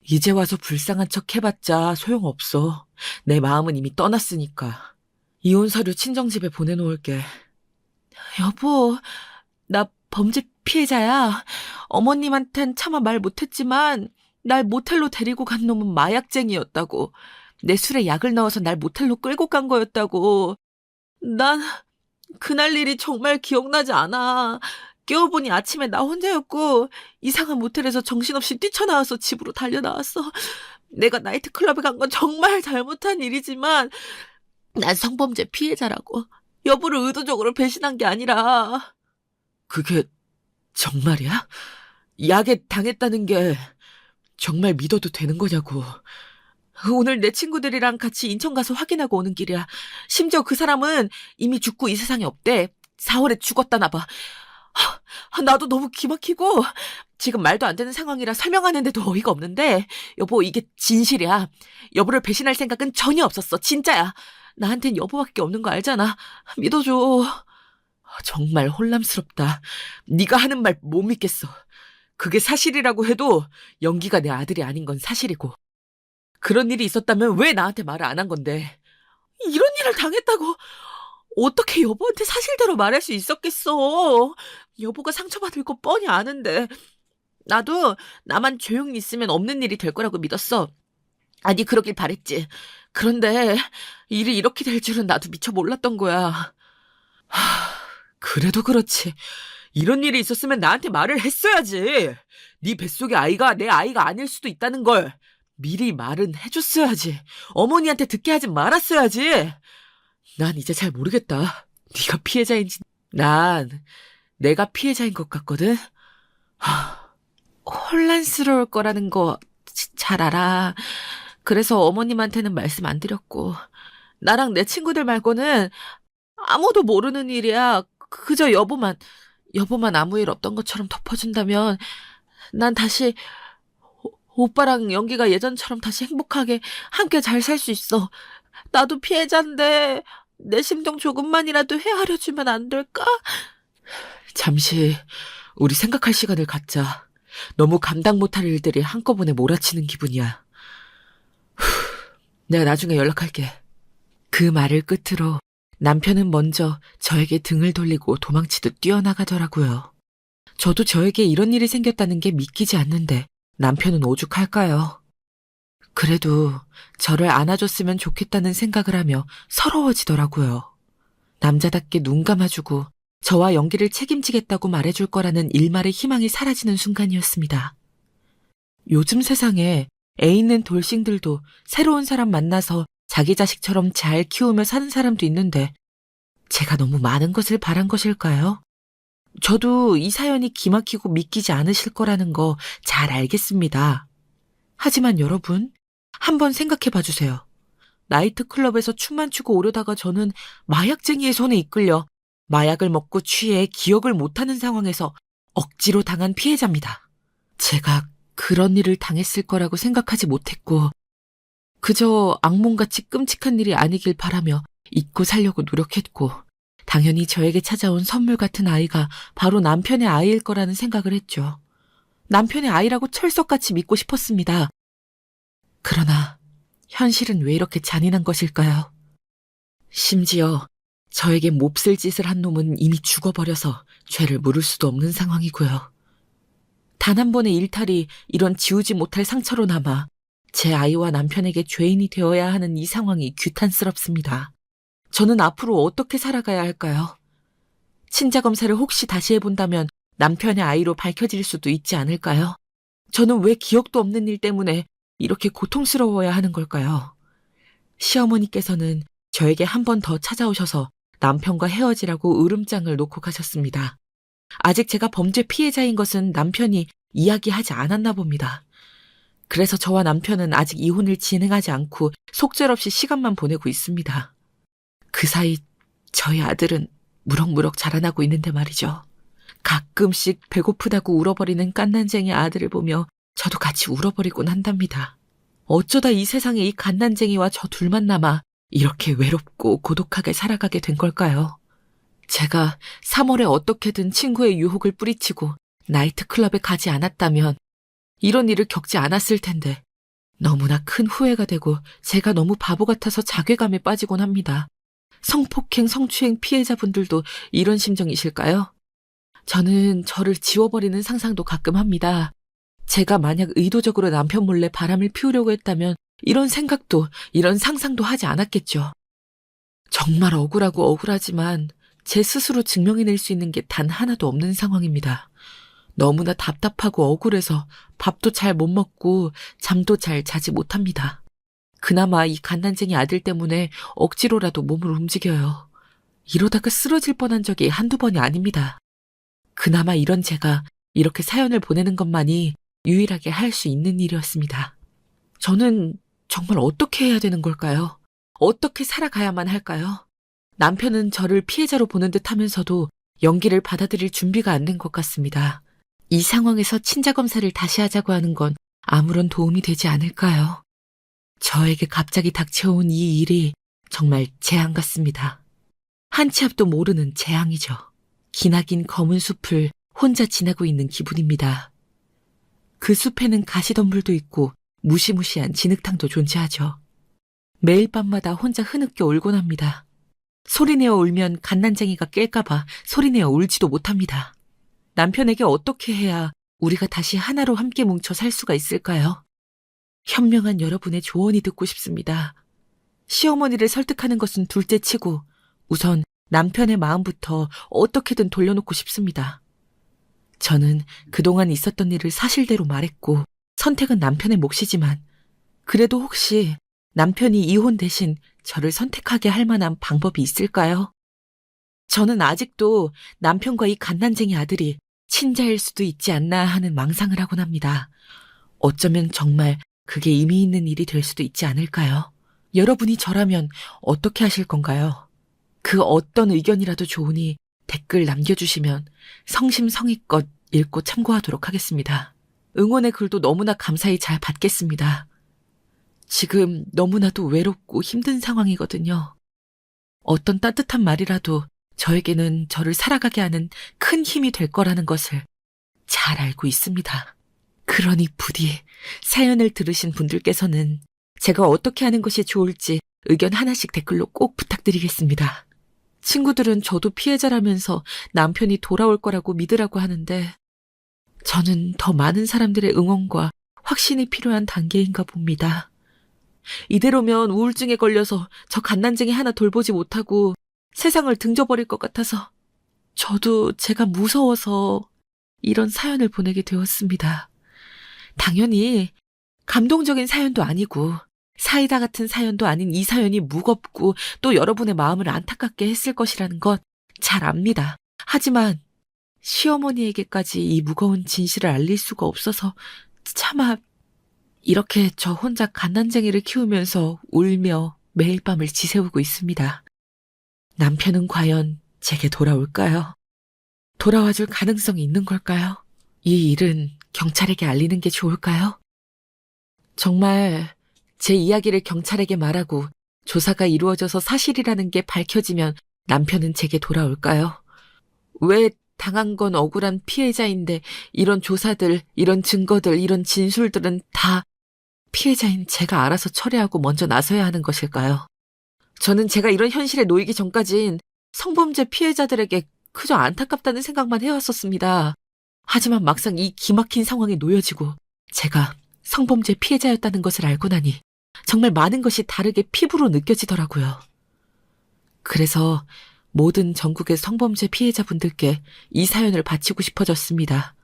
이제 와서 불쌍한 척 해봤자 소용없어. 내 마음은 이미 떠났으니까. 이혼 서류 친정집에 보내놓을게. 여보, 나 범죄 피해자야. 어머님한텐 차마 말 못했지만 날 모텔로 데리고 간 놈은 마약쟁이였다고. 내 술에 약을 넣어서 날 모텔로 끌고 간 거였다고. 난 그날 일이 정말 기억나지 않아. 깨워보니 아침에 나 혼자였고 이상한 모텔에서 정신없이 뛰쳐나와서 집으로 달려나왔어. 내가 나이트클럽에 간 건 정말 잘못한 일이지만 난 성범죄 피해자라고. 여보를 의도적으로 배신한 게 아니라. 그게 정말이야? 약에 당했다는 게 정말 믿어도 되는 거냐고. 오늘 내 친구들이랑 같이 인천 가서 확인하고 오는 길이야. 심지어 그 사람은 이미 죽고 이 세상에 없대. 4월에 죽었다나 봐. 나도 너무 기막히고 지금 말도 안 되는 상황이라 설명하는데도 어이가 없는데 여보, 이게 진실이야. 여보를 배신할 생각은 전혀 없었어. 진짜야. 나한텐 여보밖에 없는 거 알잖아. 믿어줘. 정말 혼란스럽다. 네가 하는 말 못 믿겠어. 그게 사실이라고 해도 연기가 내 아들이 아닌 건 사실이고. 그런 일이 있었다면 왜 나한테 말을 안 한 건데. 이런 일을 당했다고 어떻게 여보한테 사실대로 말할 수 있었겠어. 여보가 상처받을 거 뻔히 아는데. 나도 나만 조용히 있으면 없는 일이 될 거라고 믿었어. 아니, 그러길 바랬지. 그런데 일이 이렇게 될 줄은 나도 미처 몰랐던 거야. 그래도 그렇지. 이런 일이 있었으면 나한테 말을 했어야지. 네 뱃속의 아이가 내 아이가 아닐 수도 있다는 걸 미리 말은 해줬어야지. 어머니한테 듣게 하지 말았어야지. 난 이제 잘 모르겠다. 네가 피해자인지. 난 내가 피해자인 것 같거든. 혼란스러울 거라는 거 잘 알아. 그래서 어머님한테는 말씀 안 드렸고. 나랑 내 친구들 말고는 아무도 모르는 일이야. 그저 여보만 아무 일 없던 것처럼 덮어준다면 난 다시 오빠랑 연기가 예전처럼 다시 행복하게 함께 잘 살 수 있어. 나도 피해자인데 내 심정 조금만이라도 헤아려 주면 안 될까? 잠시 우리 생각할 시간을 갖자. 너무 감당 못할 일들이 한꺼번에 몰아치는 기분이야. 내가 나중에 연락할게. 그 말을 끝으로 남편은 먼저 저에게 등을 돌리고 도망치듯 뛰어나가더라고요. 저도 저에게 이런 일이 생겼다는 게 믿기지 않는데 남편은 오죽할까요? 그래도 저를 안아줬으면 좋겠다는 생각을 하며 서러워지더라고요. 남자답게 눈 감아주고 저와 연기를 책임지겠다고 말해줄 거라는 일말의 희망이 사라지는 순간이었습니다. 요즘 세상에 애 있는 돌싱들도 새로운 사람 만나서 자기 자식처럼 잘 키우며 사는 사람도 있는데 제가 너무 많은 것을 바란 것일까요? 저도 이 사연이 기막히고 믿기지 않으실 거라는 거 잘 알겠습니다. 하지만 여러분, 한번 생각해 봐주세요. 나이트클럽에서 춤만 추고 오려다가 저는 마약쟁이의 손에 이끌려 마약을 먹고 취해 기억을 못하는 상황에서 억지로 당한 피해자입니다. 제가 그런 일을 당했을 거라고 생각하지 못했고 그저 악몽같이 끔찍한 일이 아니길 바라며 잊고 살려고 노력했고 당연히 저에게 찾아온 선물 같은 아이가 바로 남편의 아이일 거라는 생각을 했죠. 남편의 아이라고 철석같이 믿고 싶었습니다. 그러나 현실은 왜 이렇게 잔인한 것일까요? 심지어 저에게 몹쓸 짓을 한 놈은 이미 죽어버려서 죄를 물을 수도 없는 상황이고요. 단 한 번의 일탈이 이런 지우지 못할 상처로 남아 제 아이와 남편에게 죄인이 되어야 하는 이 상황이 규탄스럽습니다. 저는 앞으로 어떻게 살아가야 할까요? 친자검사를 혹시 다시 해본다면 남편의 아이로 밝혀질 수도 있지 않을까요? 저는 왜 기억도 없는 일 때문에 이렇게 고통스러워야 하는 걸까요? 시어머니께서는 저에게 한 번 더 찾아오셔서 남편과 헤어지라고 으름장을 놓고 가셨습니다. 아직 제가 범죄 피해자인 것은 남편이 이야기하지 않았나 봅니다. 그래서 저와 남편은 아직 이혼을 진행하지 않고 속절없이 시간만 보내고 있습니다. 그 사이 저희 아들은 무럭무럭 자라나고 있는데 말이죠. 가끔씩 배고프다고 울어버리는 갓난쟁이 아들을 보며 저도 같이 울어버리곤 한답니다. 어쩌다 이 세상에 이 갓난쟁이와 저 둘만 남아 이렇게 외롭고 고독하게 살아가게 된 걸까요? 제가 3월에 어떻게든 친구의 유혹을 뿌리치고 나이트클럽에 가지 않았다면 이런 일을 겪지 않았을 텐데 너무나 큰 후회가 되고 제가 너무 바보 같아서 자괴감에 빠지곤 합니다. 성폭행, 성추행 피해자분들도 이런 심정이실까요? 저는 저를 지워버리는 상상도 가끔 합니다. 제가 만약 의도적으로 남편 몰래 바람을 피우려고 했다면 이런 생각도, 이런 상상도 하지 않았겠죠. 정말 억울하고 억울하지만 제 스스로 증명해낼 수 있는 게 단 하나도 없는 상황입니다. 너무나 답답하고 억울해서 밥도 잘 못 먹고 잠도 잘 자지 못합니다. 그나마 이 갓난쟁이 아들 때문에 억지로라도 몸을 움직여요. 이러다가 쓰러질 뻔한 적이 한두 번이 아닙니다. 그나마 이런 제가 이렇게 사연을 보내는 것만이 유일하게 할 수 있는 일이었습니다. 저는 정말 어떻게 해야 되는 걸까요? 어떻게 살아가야만 할까요? 남편은 저를 피해자로 보는 듯 하면서도 연기를 받아들일 준비가 안 된 것 같습니다. 이 상황에서 친자검사를 다시 하자고 하는 건 아무런 도움이 되지 않을까요? 저에게 갑자기 닥쳐온 이 일이 정말 재앙 같습니다. 한 치 앞도 모르는 재앙이죠. 기나긴 검은 숲을 혼자 지나고 있는 기분입니다. 그 숲에는 가시덤불도 있고 무시무시한 진흙탕도 존재하죠. 매일 밤마다 혼자 흐느껴 울곤 합니다. 소리내어 울면 갓난쟁이가 깰까봐 소리내어 울지도 못합니다. 남편에게 어떻게 해야 우리가 다시 하나로 함께 뭉쳐 살 수가 있을까요? 현명한 여러분의 조언이 듣고 싶습니다. 시어머니를 설득하는 것은 둘째치고 우선 남편의 마음부터 어떻게든 돌려놓고 싶습니다. 저는 그동안 있었던 일을 사실대로 말했고 선택은 남편의 몫이지만 그래도 혹시 남편이 이혼 대신 저를 선택하게 할 만한 방법이 있을까요? 저는 아직도 남편과 이 갓난쟁이 아들이 친자일 수도 있지 않나 하는 망상을 하곤 합니다. 어쩌면 정말 그게 의미 있는 일이 될 수도 있지 않을까요? 여러분이 저라면 어떻게 하실 건가요? 그 어떤 의견이라도 좋으니 댓글 남겨주시면 성심성의껏 읽고 참고하도록 하겠습니다. 응원의 글도 너무나 감사히 잘 받겠습니다. 지금 너무나도 외롭고 힘든 상황이거든요. 어떤 따뜻한 말이라도 저에게는 저를 살아가게 하는 큰 힘이 될 거라는 것을 잘 알고 있습니다. 그러니 부디 사연을 들으신 분들께서는 제가 어떻게 하는 것이 좋을지 의견 하나씩 댓글로 꼭 부탁드리겠습니다. 친구들은 저도 피해자라면서 남편이 돌아올 거라고 믿으라고 하는데 저는 더 많은 사람들의 응원과 확신이 필요한 단계인가 봅니다. 이대로면 우울증에 걸려서 저 갓난쟁이 하나 돌보지 못하고 세상을 등져버릴 것 같아서 저도 제가 무서워서 이런 사연을 보내게 되었습니다. 당연히 감동적인 사연도 아니고 사이다 같은 사연도 아닌 이 사연이 무겁고 또 여러분의 마음을 안타깝게 했을 것이라는 것 잘 압니다. 하지만 시어머니에게까지 이 무거운 진실을 알릴 수가 없어서 차마 이렇게 저 혼자 갓난쟁이를 키우면서 울며 매일 밤을 지새우고 있습니다. 남편은 과연 제게 돌아올까요? 돌아와줄 가능성이 있는 걸까요? 이 일은 경찰에게 알리는 게 좋을까요? 정말 제 이야기를 경찰에게 말하고 조사가 이루어져서 사실이라는 게 밝혀지면 남편은 제게 돌아올까요? 왜 당한 건 억울한 피해자인데 이런 조사들, 이런 증거들, 이런 진술들은 다 피해자인 제가 알아서 처리하고 먼저 나서야 하는 것일까요? 저는 제가 이런 현실에 놓이기 전까진 성범죄 피해자들에게 그저 안타깝다는 생각만 해왔었습니다. 하지만 막상 이 기막힌 상황에 놓여지고 제가 성범죄 피해자였다는 것을 알고 나니 정말 많은 것이 다르게 피부로 느껴지더라고요. 그래서 모든 전국의 성범죄 피해자분들께 이 사연을 바치고 싶어졌습니다.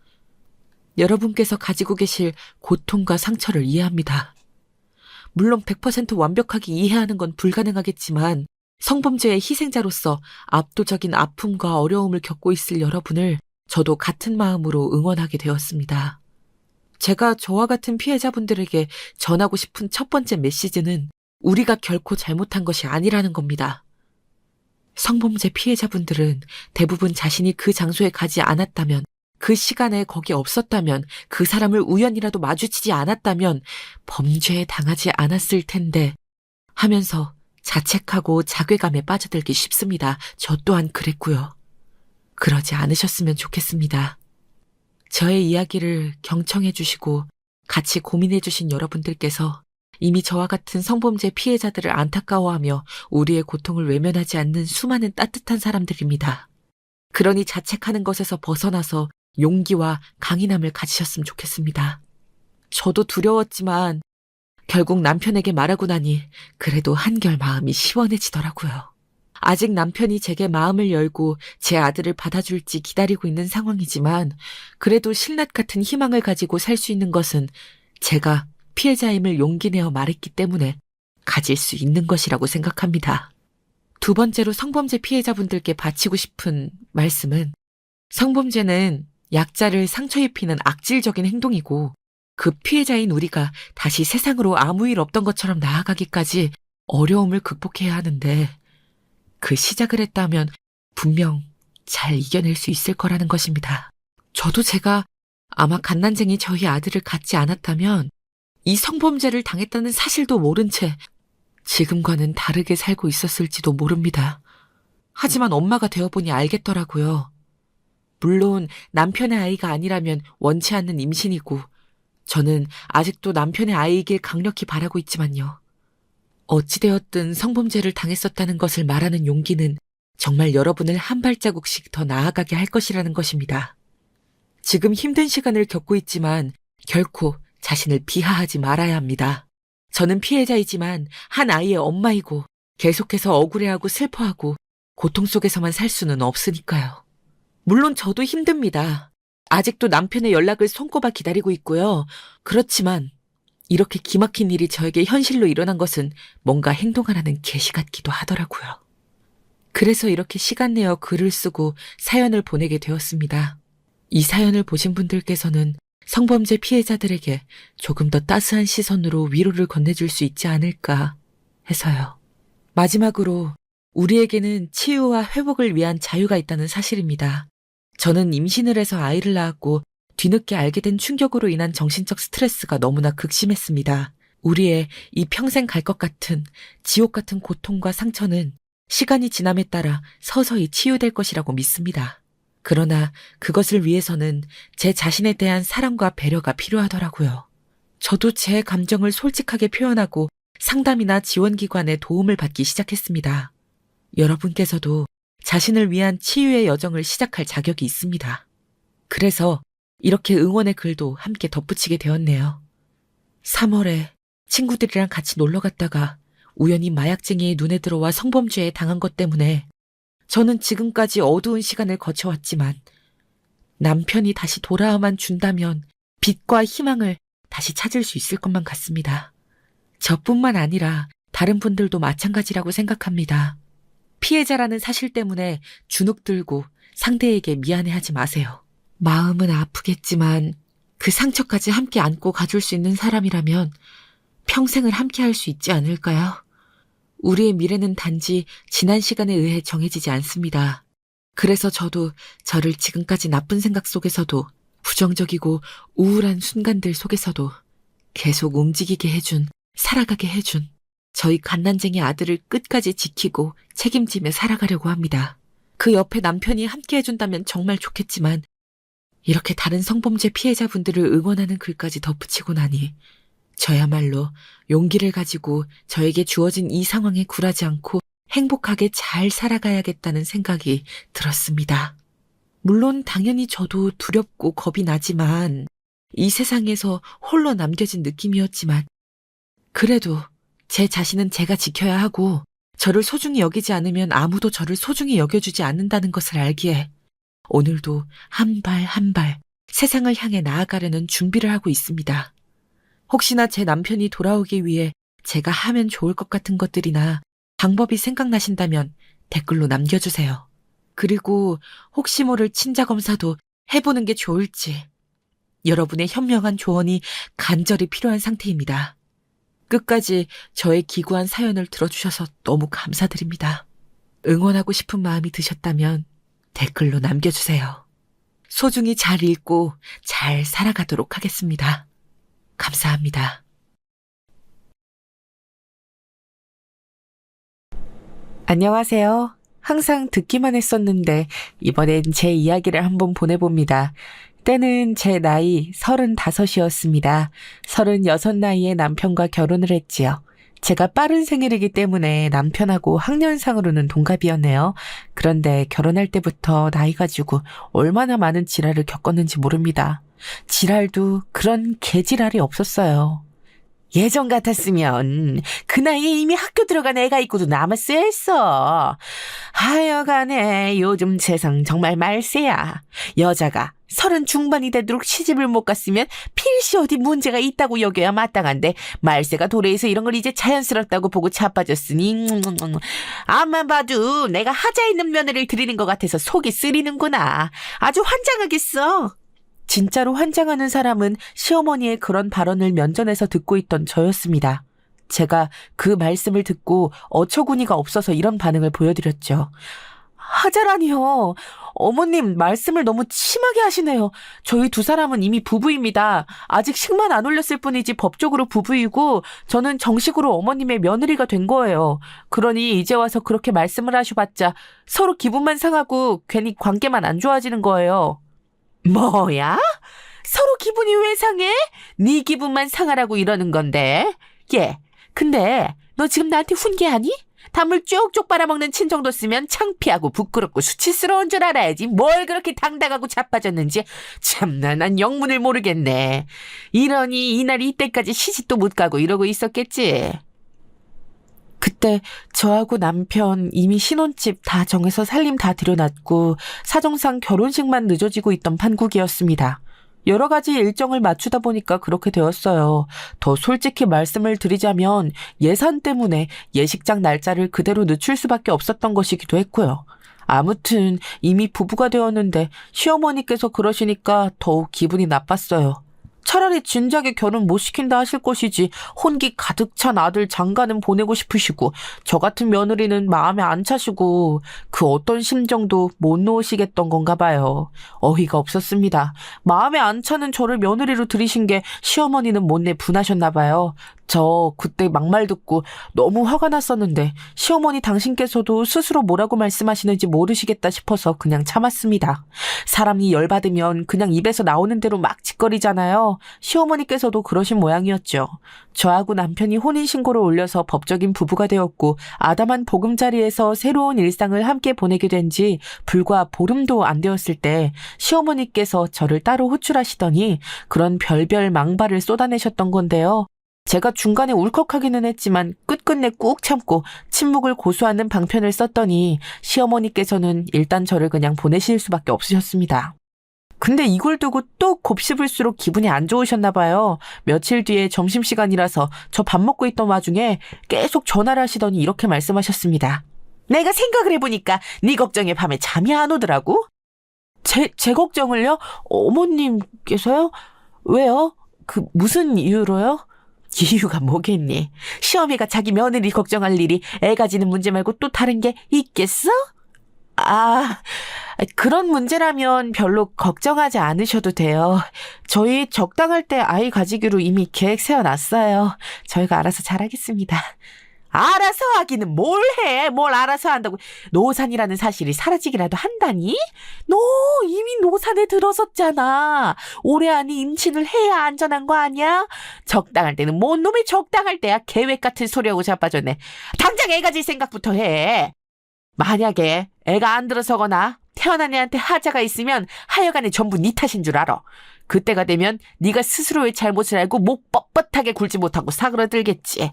여러분께서 가지고 계실 고통과 상처를 이해합니다. 물론 100% 완벽하게 이해하는 건 불가능하겠지만 성범죄의 희생자로서 압도적인 아픔과 어려움을 겪고 있을 여러분을 저도 같은 마음으로 응원하게 되었습니다. 제가 저와 같은 피해자분들에게 전하고 싶은 첫 번째 메시지는 우리가 결코 잘못한 것이 아니라는 겁니다. 성범죄 피해자분들은 대부분 자신이 그 장소에 가지 않았다면, 그 시간에 거기 없었다면, 그 사람을 우연이라도 마주치지 않았다면 범죄에 당하지 않았을 텐데 하면서 자책하고 자괴감에 빠져들기 쉽습니다. 저 또한 그랬고요. 그러지 않으셨으면 좋겠습니다. 저의 이야기를 경청해 주시고 같이 고민해 주신 여러분들께서 이미 저와 같은 성범죄 피해자들을 안타까워하며 우리의 고통을 외면하지 않는 수많은 따뜻한 사람들입니다. 그러니 자책하는 것에서 벗어나서 용기와 강인함을 가지셨으면 좋겠습니다. 저도 두려웠지만 결국 남편에게 말하고 나니 그래도 한결 마음이 시원해지더라고요. 아직 남편이 제게 마음을 열고 제 아들을 받아줄지 기다리고 있는 상황이지만 그래도 신라 같은 희망을 가지고 살 수 있는 것은 제가 피해자임을 용기 내어 말했기 때문에 가질 수 있는 것이라고 생각합니다. 두 번째로 성범죄 피해자분들께 바치고 싶은 말씀은 성범죄는 약자를 상처 입히는 악질적인 행동이고 그 피해자인 우리가 다시 세상으로 아무 일 없던 것처럼 나아가기까지 어려움을 극복해야 하는데 그 시작을 했다면 분명 잘 이겨낼 수 있을 거라는 것입니다. 저도 제가 아마 갓난쟁이 저희 아들을 갖지 않았다면 이 성범죄를 당했다는 사실도 모른 채 지금과는 다르게 살고 있었을지도 모릅니다. 하지만 엄마가 되어보니 알겠더라고요. 물론 남편의 아이가 아니라면 원치 않는 임신이고 저는 아직도 남편의 아이이길 강력히 바라고 있지만요. 어찌되었든 성범죄를 당했었다는 것을 말하는 용기는 정말 여러분을 한 발자국씩 더 나아가게 할 것이라는 것입니다. 지금 힘든 시간을 겪고 있지만 결코 자신을 비하하지 말아야 합니다. 저는 피해자이지만 한 아이의 엄마이고 계속해서 억울해하고 슬퍼하고 고통 속에서만 살 수는 없으니까요. 물론 저도 힘듭니다. 아직도 남편의 연락을 손꼽아 기다리고 있고요. 그렇지만 이렇게 기막힌 일이 저에게 현실로 일어난 것은 뭔가 행동하라는 계시 같기도 하더라고요. 그래서 이렇게 시간 내어 글을 쓰고 사연을 보내게 되었습니다. 이 사연을 보신 분들께서는 성범죄 피해자들에게 조금 더 따스한 시선으로 위로를 건네줄 수 있지 않을까 해서요. 마지막으로 우리에게는 치유와 회복을 위한 자유가 있다는 사실입니다. 저는 임신을 해서 아이를 낳았고 뒤늦게 알게 된 충격으로 인한 정신적 스트레스가 너무나 극심했습니다. 우리의 이 평생 갈 것 같은 지옥 같은 고통과 상처는 시간이 지남에 따라 서서히 치유될 것이라고 믿습니다. 그러나 그것을 위해서는 제 자신에 대한 사랑과 배려가 필요하더라고요. 저도 제 감정을 솔직하게 표현하고 상담이나 지원기관의 도움을 받기 시작했습니다. 여러분께서도 자신을 위한 치유의 여정을 시작할 자격이 있습니다. 그래서 이렇게 응원의 글도 함께 덧붙이게 되었네요. 3월에 친구들이랑 같이 놀러 갔다가 우연히 마약쟁이의 눈에 들어와 성범죄에 당한 것 때문에 저는 지금까지 어두운 시간을 거쳐왔지만 남편이 다시 돌아와만 준다면 빛과 희망을 다시 찾을 수 있을 것만 같습니다. 저뿐만 아니라 다른 분들도 마찬가지라고 생각합니다. 피해자라는 사실 때문에 주눅 들고 상대에게 미안해하지 마세요. 마음은 아프겠지만 그 상처까지 함께 안고 가줄 수 있는 사람이라면 평생을 함께 할 수 있지 않을까요? 우리의 미래는 단지 지난 시간에 의해 정해지지 않습니다. 그래서 저도 저를 지금까지 나쁜 생각 속에서도 부정적이고 우울한 순간들 속에서도 계속 움직이게 해준, 살아가게 해준 저희 갓난쟁이 아들을 끝까지 지키고 책임지며 살아가려고 합니다. 그 옆에 남편이 함께 해준다면 정말 좋겠지만 이렇게 다른 성범죄 피해자분들을 응원하는 글까지 덧붙이고 나니 저야말로 용기를 가지고 저에게 주어진 이 상황에 굴하지 않고 행복하게 잘 살아가야겠다는 생각이 들었습니다. 물론 당연히 저도 두렵고 겁이 나지만 이 세상에서 홀로 남겨진 느낌이었지만 그래도 제 자신은 제가 지켜야 하고 저를 소중히 여기지 않으면 아무도 저를 소중히 여겨주지 않는다는 것을 알기에 오늘도 한 발 한 발 세상을 향해 나아가려는 준비를 하고 있습니다. 혹시나 제 남편이 돌아오기 위해 제가 하면 좋을 것 같은 것들이나 방법이 생각나신다면 댓글로 남겨주세요. 그리고 혹시 모를 친자검사도 해보는 게 좋을지 여러분의 현명한 조언이 간절히 필요한 상태입니다. 끝까지 저의 기구한 사연을 들어주셔서 너무 감사드립니다. 응원하고 싶은 마음이 드셨다면 댓글로 남겨주세요. 소중히 잘 읽고 잘 살아가도록 하겠습니다. 감사합니다. 안녕하세요. 항상 듣기만 했었는데 이번엔 제 이야기를 한번 보내봅니다. 때는 제 나이 35이었습니다. 36 나이에 남편과 결혼을 했지요. 제가 빠른 생일이기 때문에 남편하고 학년상으로는 동갑이었네요. 그런데 결혼할 때부터 나이 가지고 얼마나 많은 지랄을 겪었는지 모릅니다. 지랄도 그런 개지랄이 없었어요. 예전 같았으면 그 나이에 이미 학교 들어간 애가 있고도 남았어야 했어. 하여간에 요즘 세상 정말 말세야. 여자가 30 중반이 되도록 시집을 못 갔으면 필시 어디 문제가 있다고 여겨야 마땅한데 말세가 도래해서 이런 걸 이제 자연스럽다고 보고 자빠졌으니 암만 봐도 내가 하자 있는 며느리를 드리는 것 같아서 속이 쓰리는구나. 아주 환장하겠어. 진짜로 환장하는 사람은 시어머니의 그런 발언을 면전에서 듣고 있던 저였습니다. 제가 그 말씀을 듣고 어처구니가 없어서 이런 반응을 보여드렸죠. 하자라니요. 어머님 말씀을 너무 심하게 하시네요. 저희 두 사람은 이미 부부입니다. 아직 식만 안 올렸을 뿐이지 법적으로 부부이고 저는 정식으로 어머님의 며느리가 된 거예요. 그러니 이제 와서 그렇게 말씀을 하셔봤자 서로 기분만 상하고 괜히 관계만 안 좋아지는 거예요. 뭐야? 서로 기분이 왜 상해? 네 기분만 상하라고 이러는 건데. 근데 너 지금 나한테 훈계하니? 담을 쭉쭉 빨아먹는 친정도 쓰면 창피하고 부끄럽고 수치스러운 줄 알아야지. 뭘 그렇게 당당하고 자빠졌는지. 참나 난 영문을 모르겠네. 이러니 이날 이때까지 시집도 못 가고 이러고 있었겠지. 그때 저하고 남편 이미 신혼집 다 정해서 살림 다 들여놨고 사정상 결혼식만 늦어지고 있던 판국이었습니다. 여러 가지 일정을 맞추다 보니까 그렇게 되었어요. 더 솔직히 말씀을 드리자면 예산 때문에 예식장 날짜를 그대로 늦출 수밖에 없었던 것이기도 했고요. 아무튼 이미 부부가 되었는데 시어머니께서 그러시니까 더욱 기분이 나빴어요. 차라리 진작에 결혼 못 시킨다 하실 것이지 혼기 가득 찬 아들 장가는 보내고 싶으시고 저 같은 며느리는 마음에 안 차시고 그 어떤 심정도 못 놓으시겠던 건가 봐요. 어이가 없었습니다. 마음에 안 차는 저를 며느리로 들이신 게 시어머니는 못내 분하셨나 봐요. 저 그때 막말 듣고 너무 화가 났었는데 시어머니 당신께서도 스스로 뭐라고 말씀하시는지 모르시겠다 싶어서 그냥 참았습니다. 사람이 열받으면 그냥 입에서 나오는 대로 막 짓거리잖아요. 시어머니께서도 그러신 모양이었죠. 저하고 남편이 혼인신고를 올려서 법적인 부부가 되었고 아담한 보금자리에서 새로운 일상을 함께 보내게 된 지 불과 보름도 안 되었을 때 시어머니께서 저를 따로 호출하시더니 그런 별별 망발을 쏟아내셨던 건데요. 제가 중간에 울컥하기는 했지만 끝끝내 꾹 참고 침묵을 고수하는 방편을 썼더니 시어머니께서는 일단 저를 그냥 보내실 수밖에 없으셨습니다. 근데 이걸 두고 또 곱씹을수록 기분이 안 좋으셨나 봐요. 며칠 뒤에 점심시간이라서 저 밥 먹고 있던 와중에 계속 전화를 하시더니 이렇게 말씀하셨습니다. 내가 생각을 해보니까 네 걱정에 밤에 잠이 안 오더라고. 제 걱정을요? 어머님께서요? 왜요? 무슨 이유로요? 이유가 뭐겠니? 시어미가 자기 며느리 걱정할 일이 애 가지는 문제 말고 또 다른 게 있겠어? 아, 그런 문제라면 별로 걱정하지 않으셔도 돼요. 저희 적당할 때 아이 가지기로 이미 계획 세워놨어요. 저희가 알아서 잘하겠습니다. 알아서 하기는 뭘 해? 뭘 알아서 한다고. 노산이라는 사실이 사라지기라도 한다니? 너 이미 노산에 들어섰잖아. 올해 안에 임신을 해야 안전한 거 아니야? 적당할 때는 뭔 놈이 적당할 때야. 계획 같은 소리하고 자빠졌네. 당장 애 가질 생각부터 해. 만약에 애가 안 들어서거나 태어난 애한테 하자가 있으면 하여간에 전부 네 탓인 줄 알아. 그때가 되면 네가 스스로의 잘못을 알고 목 뻣뻣하게 굴지 못하고 사그라들겠지.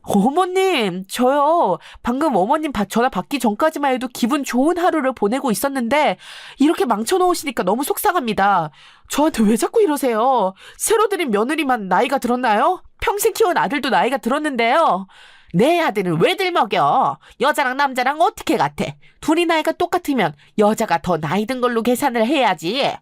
어머님, 저요. 방금 어머님 전화 받기 전까지만 해도 기분 좋은 하루를 보내고 있었는데 이렇게 망쳐놓으시니까 너무 속상합니다. 저한테 왜 자꾸 이러세요? 새로 들인 며느리만 나이가 들었나요? 평생 키운 아들도 나이가 들었는데요. 내 아들은 왜들 먹여? 여자랑 남자랑 어떻게 같아? 둘이 나이가 똑같으면 여자가 더 나이 든 걸로 계산을 해야지.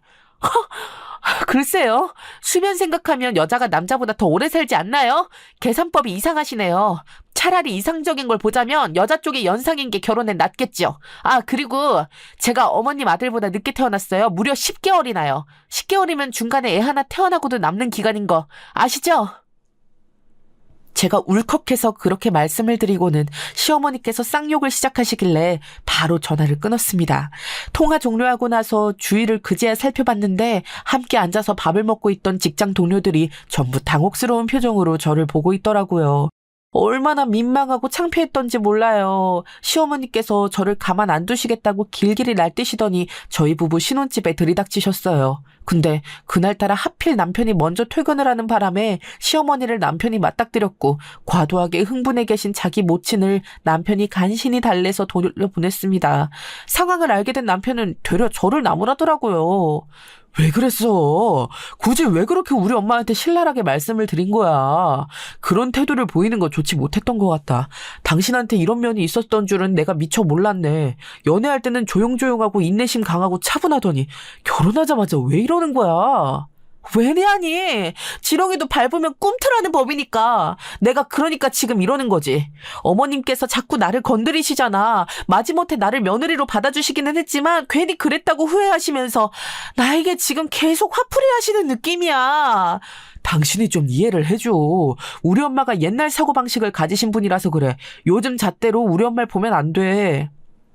글쎄요. 수면 생각하면 여자가 남자보다 더 오래 살지 않나요? 계산법이 이상하시네요. 차라리 이상적인 걸 보자면 여자 쪽의 연상인 게 결혼에 낫겠죠. 아, 그리고 제가 어머님 아들보다 늦게 태어났어요. 무려 10개월이나요. 10개월이면 중간에 애 하나 태어나고도 남는 기간인 거 아시죠? 제가 울컥해서 그렇게 말씀을 드리고는 시어머니께서 쌍욕을 시작하시길래 바로 전화를 끊었습니다. 통화 종료하고 나서 주위를 그제야 살펴봤는데 함께 앉아서 밥을 먹고 있던 직장 동료들이 전부 당혹스러운 표정으로 저를 보고 있더라고요. 얼마나 민망하고 창피했던지 몰라요. 시어머니께서 저를 가만 안 두시겠다고 길길이 날뛰시더니 저희 부부 신혼집에 들이닥치셨어요. 근데 그날따라 하필 남편이 먼저 퇴근을 하는 바람에 시어머니를 남편이 맞닥뜨렸고 과도하게 흥분해 계신 자기 모친을 남편이 간신히 달래서 돌려보냈습니다. 상황을 알게 된 남편은 되려 저를 나무라더라고요. 왜 그랬어? 굳이 왜 그렇게 우리 엄마한테 신랄하게 말씀을 드린 거야? 그런 태도를 보이는 건 좋지 못했던 것 같다. 당신한테 이런 면이 있었던 줄은 내가 미처 몰랐네. 연애할 때는 조용조용하고 인내심 강하고 차분하더니 결혼하자마자 왜 이러는 거야? 왜냐니? 지렁이도 밟으면 꿈틀하는 법이니까. 내가 그러니까 지금 이러는 거지. 어머님께서 자꾸 나를 건드리시잖아. 마지못해 나를 며느리로 받아주시기는 했지만 괜히 그랬다고 후회하시면서 나에게 지금 계속 화풀이 하시는 느낌이야. 당신이 좀 이해를 해줘. 우리 엄마가 옛날 사고방식을 가지신 분이라서 그래. 요즘 잣대로 우리 엄마를 보면 안 돼.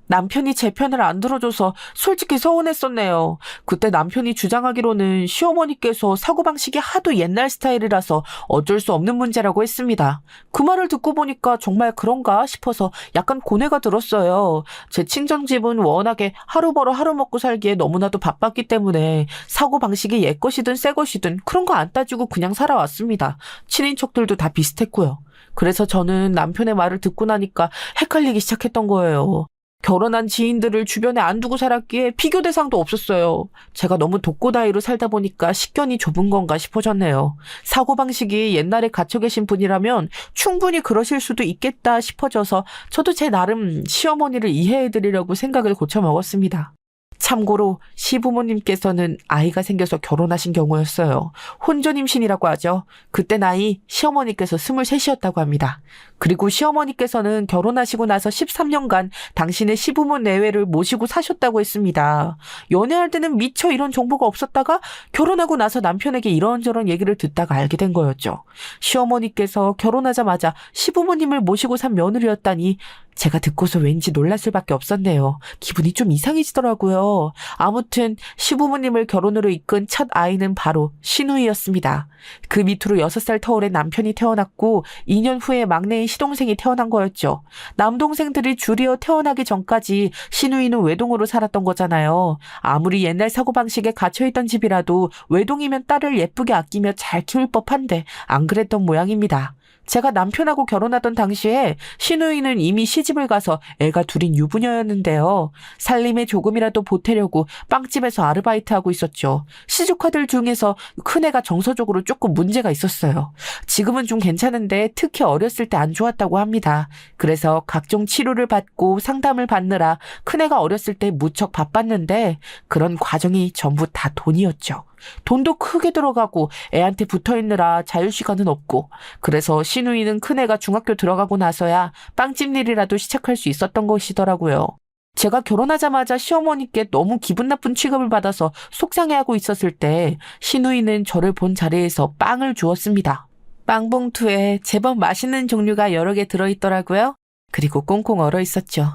남편이 제 편을 안 들어줘서 솔직히 서운했었네요. 그때 남편이 주장하기로는 시어머니께서 사고방식이 하도 옛날 스타일이라서 어쩔 수 없는 문제라고 했습니다. 그 말을 듣고 보니까 정말 그런가 싶어서 약간 고뇌가 들었어요. 제 친정집은 워낙에 하루 벌어 하루 먹고 살기에 너무나도 바빴기 때문에 사고방식이 옛것이든 새것이든 그런 거 안 따지고 그냥 살아왔습니다. 친인척들도 다 비슷했고요. 그래서 저는 남편의 말을 듣고 나니까 헷갈리기 시작했던 거예요. 결혼한 지인들을 주변에 안 두고 살았기에 비교 대상도 없었어요. 제가 너무 독고다이로 살다 보니까 식견이 좁은 건가 싶어졌네요. 사고방식이 옛날에 갇혀 계신 분이라면 충분히 그러실 수도 있겠다 싶어져서 저도 제 나름 시어머니를 이해해드리려고 생각을 고쳐먹었습니다. 참고로 시부모님께서는 아이가 생겨서 결혼하신 경우였어요. 혼전 임신이라고 하죠. 그때 나이 시어머니께서 23이었다고 합니다. 그리고 시어머니께서는 결혼하시고 나서 13년간 당신의 시부모 내외를 모시고 사셨다고 했습니다. 연애할 때는 미처 이런 정보가 없었다가 결혼하고 나서 남편에게 이런저런 얘기를 듣다가 알게 된 거였죠. 시어머니께서 결혼하자마자 시부모님을 모시고 산 며느리였다니 제가 듣고서 왠지 놀랄 수밖에 없었네요. 기분이 좀 이상해지더라고요. 아무튼 시부모님을 결혼으로 이끈 첫 아이는 바로 신우이였습니다. 그 밑으로 6살 터울의 남편이 태어났고 2년 후에 막내인 시동생이 태어난 거였죠. 남동생들이 줄이어 태어나기 전까지 신우이는 외동으로 살았던 거잖아요. 아무리 옛날 사고방식에 갇혀있던 집이라도 외동이면 딸을 예쁘게 아끼며 잘 키울 법한데 안 그랬던 모양입니다. 제가 남편하고 결혼하던 당시에 신우이는 이미 시집을 가서 애가 둘인 유부녀였는데요. 살림에 조금이라도 보태려고 빵집에서 아르바이트하고 있었죠. 시조카들 중에서 큰애가 정서적으로 조금 문제가 있었어요. 지금은 좀 괜찮은데 특히 어렸을 때 안 좋았다고 합니다. 그래서 각종 치료를 받고 상담을 받느라 큰애가 어렸을 때 무척 바빴는데 그런 과정이 전부 다 돈이었죠. 돈도 크게 들어가고 애한테 붙어있느라 자유시간은 없고, 그래서 시누이는 큰애가 중학교 들어가고 나서야 빵집 일이라도 시작할 수 있었던 것이더라고요. 제가 결혼하자마자 시어머니께 너무 기분 나쁜 취급을 받아서 속상해하고 있었을 때 시누이는 저를 본 자리에서 빵을 주었습니다. 빵 봉투에 제법 맛있는 종류가 여러 개 들어있더라고요. 그리고 꽁꽁 얼어 있었죠.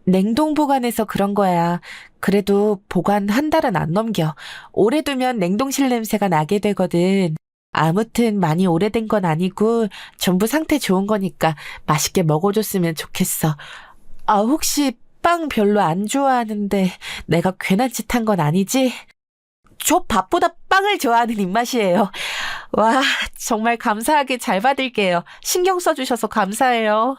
냉동 보관해서 그런 거야. 그래도 보관 한 달은 안 넘겨. 오래 두면 냉동실 냄새가 나게 되거든. 아무튼 많이 오래된 건 아니고 전부 상태 좋은 거니까 맛있게 먹어줬으면 좋겠어. 아, 혹시 빵 별로 안 좋아하는데 내가 괜한 짓 한 건 아니지? 저 밥보다 빵을 좋아하는 입맛이에요. 와, 정말 감사하게 잘 받을게요. 신경 써주셔서 감사해요.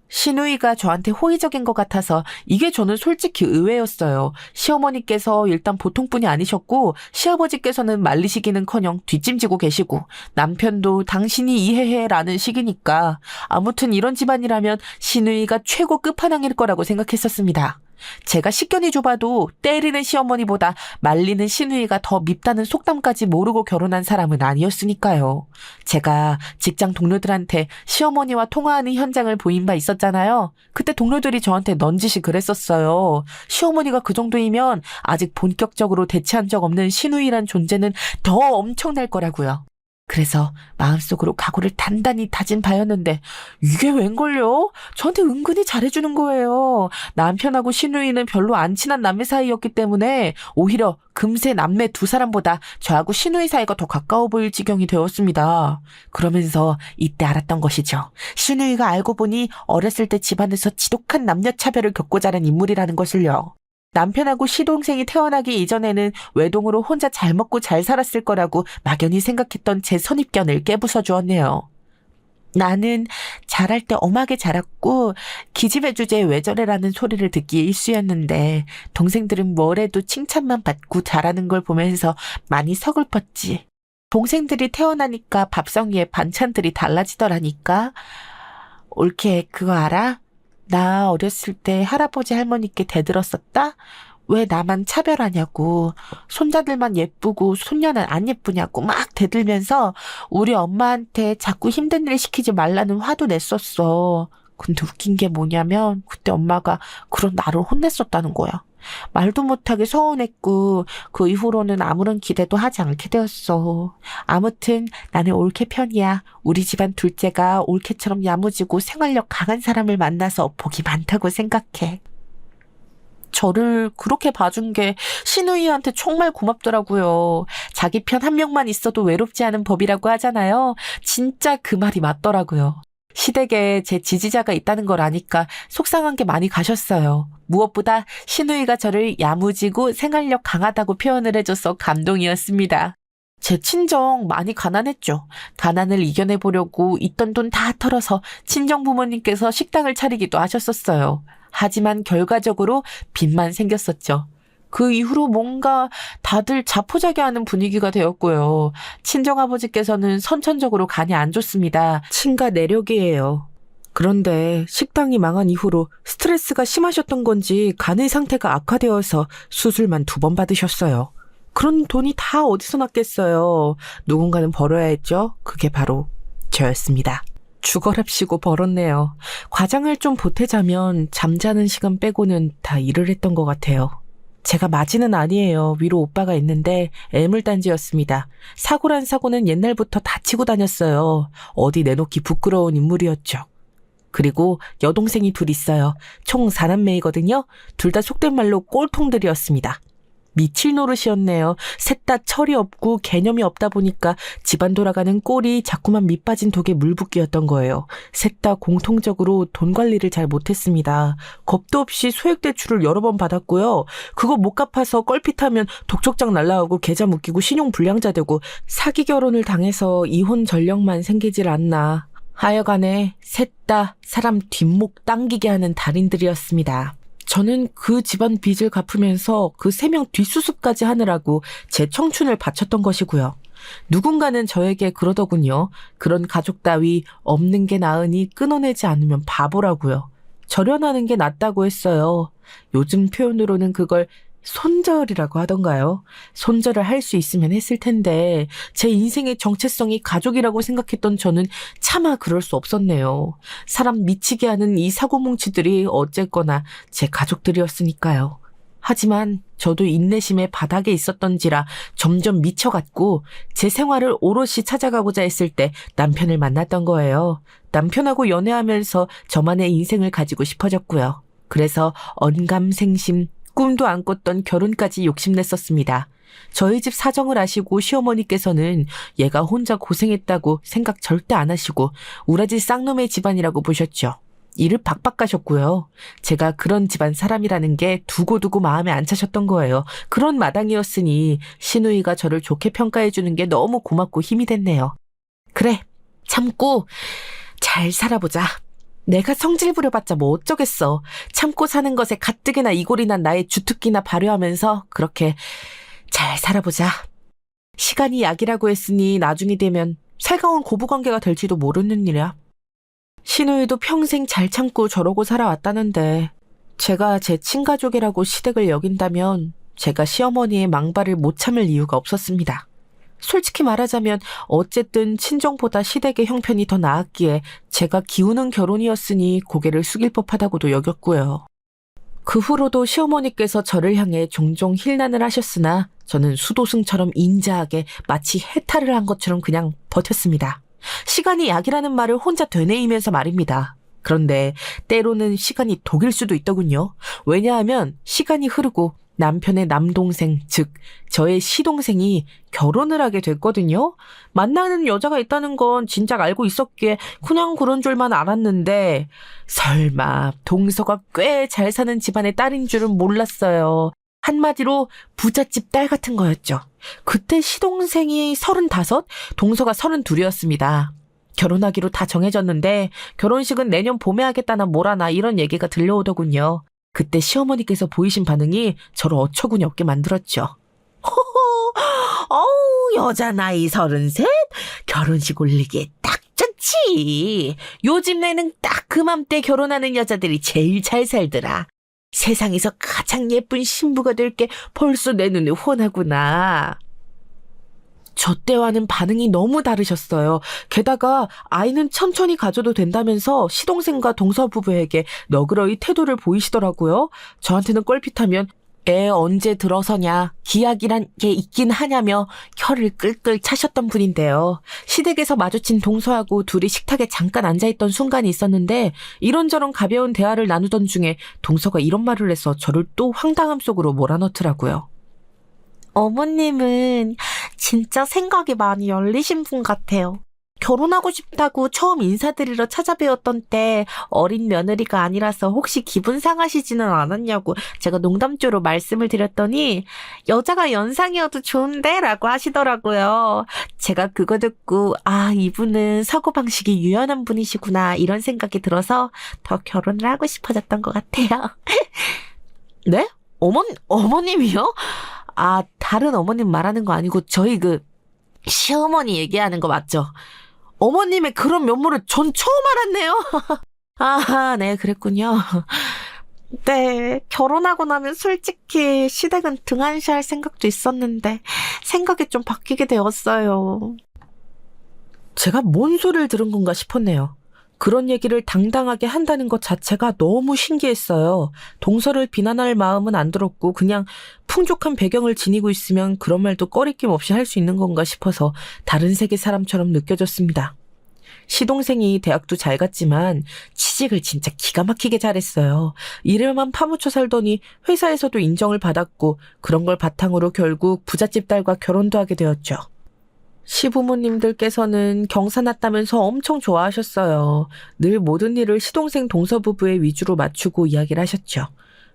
시누이가 저한테 호의적인 것 같아서 이게 저는 솔직히 의외였어요. 시어머니께서 일단 보통분이 아니셨고 시아버지께서는 말리시기는커녕 뒷짐지고 계시고 남편도 당신이 이해해라는 식이니까 아무튼 이런 집안이라면 시누이가 최고 끝판왕일 거라고 생각했었습니다. 제가 식견이 좁아도 때리는 시어머니보다 말리는 시누이가 더 밉다는 속담까지 모르고 결혼한 사람은 아니었으니까요. 제가 직장 동료들한테 시어머니와 통화하는 현장을 보인 바 있었잖아요. 그때 동료들이 저한테 넌지시 그랬었어요. 시어머니가 그 정도이면 아직 본격적으로 대체한 적 없는 시누이란 존재는 더 엄청날 거라고요. 그래서 마음속으로 각오를 단단히 다진 바였는데 이게 웬걸요? 저한테 은근히 잘해주는 거예요. 남편하고 시누이는 별로 안 친한 남매 사이였기 때문에 오히려 금세 남매 두 사람보다 저하고 시누이 사이가 더 가까워 보일 지경이 되었습니다. 그러면서 이때 알았던 것이죠. 시누이가 알고 보니 어렸을 때 집안에서 지독한 남녀차별을 겪고 자란 인물이라는 것을요. 남편하고 시동생이 태어나기 이전에는 외동으로 혼자 잘 먹고 잘 살았을 거라고 막연히 생각했던 제 선입견을 깨부숴 주었네요. 나는 자랄 때 엄하게 자랐고 기집애 주제에 왜 저래라는 소리를 듣기에 일쑤였는데 동생들은 뭘 해도 칭찬만 받고 자라는 걸 보면서 많이 서글펐지. 동생들이 태어나니까 밥상 위에 반찬들이 달라지더라니까. 옳게 그거 알아? 나 어렸을 때 할아버지 할머니께 대들었었다? 왜 나만 차별하냐고, 손자들만 예쁘고 손녀는 안 예쁘냐고 막 대들면서 우리 엄마한테 자꾸 힘든 일 시키지 말라는 화도 냈었어. 근데 웃긴 게 뭐냐면 그때 엄마가 그런 나를 혼냈었다는 거야. 말도 못하게 서운했고 그 이후로는 아무런 기대도 하지 않게 되었어. 아무튼 나는 올케 편이야. 우리 집안 둘째가 올케처럼 야무지고 생활력 강한 사람을 만나서 복이 많다고 생각해. 저를 그렇게 봐준 게 시누이한테 정말 고맙더라고요. 자기 편 한 명만 있어도 외롭지 않은 법이라고 하잖아요. 진짜 그 말이 맞더라고요. 시댁에 제 지지자가 있다는 걸 아니까 속상한 게 많이 가셨어요. 무엇보다 시누이가 저를 야무지고 생활력 강하다고 표현을 해줘서 감동이었습니다. 제 친정 많이 가난했죠. 가난을 이겨내보려고 있던 돈 다 털어서 친정 부모님께서 식당을 차리기도 하셨었어요. 하지만 결과적으로 빚만 생겼었죠. 그 이후로 뭔가 다들 자포자기하는 분위기가 되었고요. 친정아버지께서는 선천적으로 간이 안 좋습니다. 친가 내력이에요. 그런데 식당이 망한 이후로 스트레스가 심하셨던 건지 간의 상태가 악화되어서 수술만 2번 받으셨어요. 그런 돈이 다 어디서 났겠어요. 누군가는 벌어야 했죠. 그게 바로 저였습니다. 죽어랍시고 벌었네요. 과장을 좀 보태자면 잠자는 시간 빼고는 다 일을 했던 것 같아요. 제가 마지는 아니에요. 위로 오빠가 있는데 애물단지였습니다. 사고란 사고는 옛날부터 다치고 다녔어요. 어디 내놓기 부끄러운 인물이었죠. 그리고 여동생이 2 있어요. 총 4남매이거든요. 둘 다 속된 말로 꼴통들이었습니다. 미칠 노릇이었네요. 셋 다 철이 없고 개념이 없다 보니까 집안 돌아가는 꼴이 자꾸만 밑빠진 독에 물붓기였던 거예요. 셋 다 공통적으로 돈 관리를 잘 못했습니다. 겁도 없이 소액대출을 여러 번 받았고요. 그거 못 갚아서 껄핏하면 독촉장 날라오고 계좌 묶이고 신용 불량자 되고 사기 결혼을 당해서 이혼 전력만 생기질 않나. 하여간에 셋 다 사람 뒷목 당기게 하는 달인들이었습니다. 저는 그 집안 빚을 갚으면서 그 3명 뒷수습까지 하느라고 제 청춘을 바쳤던 것이고요. 누군가는 저에게 그러더군요. 그런 가족 따위 없는 게 나으니 끊어내지 않으면 바보라고요. 절연하는 게 낫다고 했어요. 요즘 표현으로는 그걸 손절이라고 하던가요? 손절을 할 수 있으면 했을 텐데 제 인생의 정체성이 가족이라고 생각했던 저는 차마 그럴 수 없었네요. 사람 미치게 하는 이 사고뭉치들이 어쨌거나 제 가족들이었으니까요. 하지만 저도 인내심의 바닥에 있었던지라 점점 미쳐갔고 제 생활을 오롯이 찾아가고자 했을 때 남편을 만났던 거예요. 남편하고 연애하면서 저만의 인생을 가지고 싶어졌고요. 그래서 언감생심, 꿈도 안 꿨던 결혼까지 욕심냈었습니다. 저희 집 사정을 아시고 시어머니께서는 얘가 혼자 고생했다고 생각 절대 안 하시고 우라지 쌍놈의 집안이라고 보셨죠. 일을 박박 가셨고요. 제가 그런 집안 사람이라는 게 두고두고 마음에 안 차셨던 거예요. 그런 마당이었으니 시누이가 저를 좋게 평가해주는 게 너무 고맙고 힘이 됐네요. 그래, 참고 잘 살아보자. 내가 성질 부려봤자 뭐 어쩌겠어. 참고 사는 것에 가뜩이나 이골이 난 나의 주특기나 발휘하면서 그렇게 잘 살아보자. 시간이 약이라고 했으니 나중이 되면 살가운 고부관계가 될지도 모르는 일이야. 시누이도 평생 잘 참고 저러고 살아왔다는데 제가 제 친가족이라고 시댁을 여긴다면 제가 시어머니의 망발을 못 참을 이유가 없었습니다. 솔직히 말하자면 어쨌든 친정보다 시댁의 형편이 더 나았기에 제가 기우는 결혼이었으니 고개를 숙일 법하다고도 여겼고요. 그 후로도 시어머니께서 저를 향해 종종 힐난을 하셨으나 저는 수도승처럼 인자하게 마치 해탈을 한 것처럼 그냥 버텼습니다. 시간이 약이라는 말을 혼자 되뇌이면서 말입니다. 그런데 때로는 시간이 독일 수도 있더군요. 왜냐하면 시간이 흐르고 남편의 남동생, 즉 저의 시동생이 결혼을 하게 됐거든요. 만나는 여자가 있다는 건 진작 알고 있었기에 그냥 그런 줄만 알았는데 설마 동서가 꽤 잘 사는 집안의 딸인 줄은 몰랐어요. 한마디로 부잣집 딸 같은 거였죠. 그때 시동생이 35, 동서가 32이었습니다. 결혼하기로 다 정해졌는데 결혼식은 내년 봄에 하겠다나 뭐라나 이런 얘기가 들려오더군요. 그때 시어머니께서 보이신 반응이 저를 어처구니 없게 만들었죠. 어우, 여자 나이 33? 결혼식 올리기에 딱 좋지. 요즘 내는 딱 그맘때 결혼하는 여자들이 제일 잘 살더라. 세상에서 가장 예쁜 신부가 될 게 벌써 내 눈에 훤하구나. 저 때와는 반응이 너무 다르셨어요. 게다가 아이는 천천히 가져도 된다면서 시동생과 동서 부부에게 너그러이 태도를 보이시더라고요. 저한테는 껄핏하면 애 언제 들어서냐, 기약이란 게 있긴 하냐며 혀를 끌끌 차셨던 분인데요. 시댁에서 마주친 동서하고 둘이 식탁에 잠깐 앉아있던 순간이 있었는데 이런저런 가벼운 대화를 나누던 중에 동서가 이런 말을 해서 저를 또 황당함 속으로 몰아넣더라고요. 어머님은 진짜 생각이 많이 열리신 분 같아요. 결혼하고 싶다고 처음 인사드리러 찾아뵈었던 때 어린 며느리가 아니라서 혹시 기분 상하시지는 않았냐고 제가 농담조로 말씀을 드렸더니 여자가 연상이어도 좋은데? 라고 하시더라고요. 제가 그거 듣고 이분은 사고방식이 유연한 분이시구나 이런 생각이 들어서 더 결혼을 하고 싶어졌던 것 같아요. 네? 어머님이요? 다른 어머님 말하는 거 아니고 저희 시어머니 얘기하는 거 맞죠? 어머님의 그런 면모를 전 처음 알았네요. 네, 그랬군요. 네, 결혼하고 나면 솔직히 시댁은 등한시할 생각도 있었는데 생각이 좀 바뀌게 되었어요. 제가 뭔 소리를 들은 건가 싶었네요. 그런 얘기를 당당하게 한다는 것 자체가 너무 신기했어요. 동서를 비난할 마음은 안 들었고 그냥 풍족한 배경을 지니고 있으면 그런 말도 꺼리낌 없이 할 수 있는 건가 싶어서 다른 세계 사람처럼 느껴졌습니다. 시동생이 대학도 잘 갔지만 취직을 진짜 기가 막히게 잘했어요. 일에만 파묻혀 살더니 회사에서도 인정을 받았고 그런 걸 바탕으로 결국 부잣집 딸과 결혼도 하게 되었죠. 시부모님들께서는 경사 났다면서 엄청 좋아하셨어요. 늘 모든 일을 시동생 동서 부부의 위주로 맞추고 이야기를 하셨죠.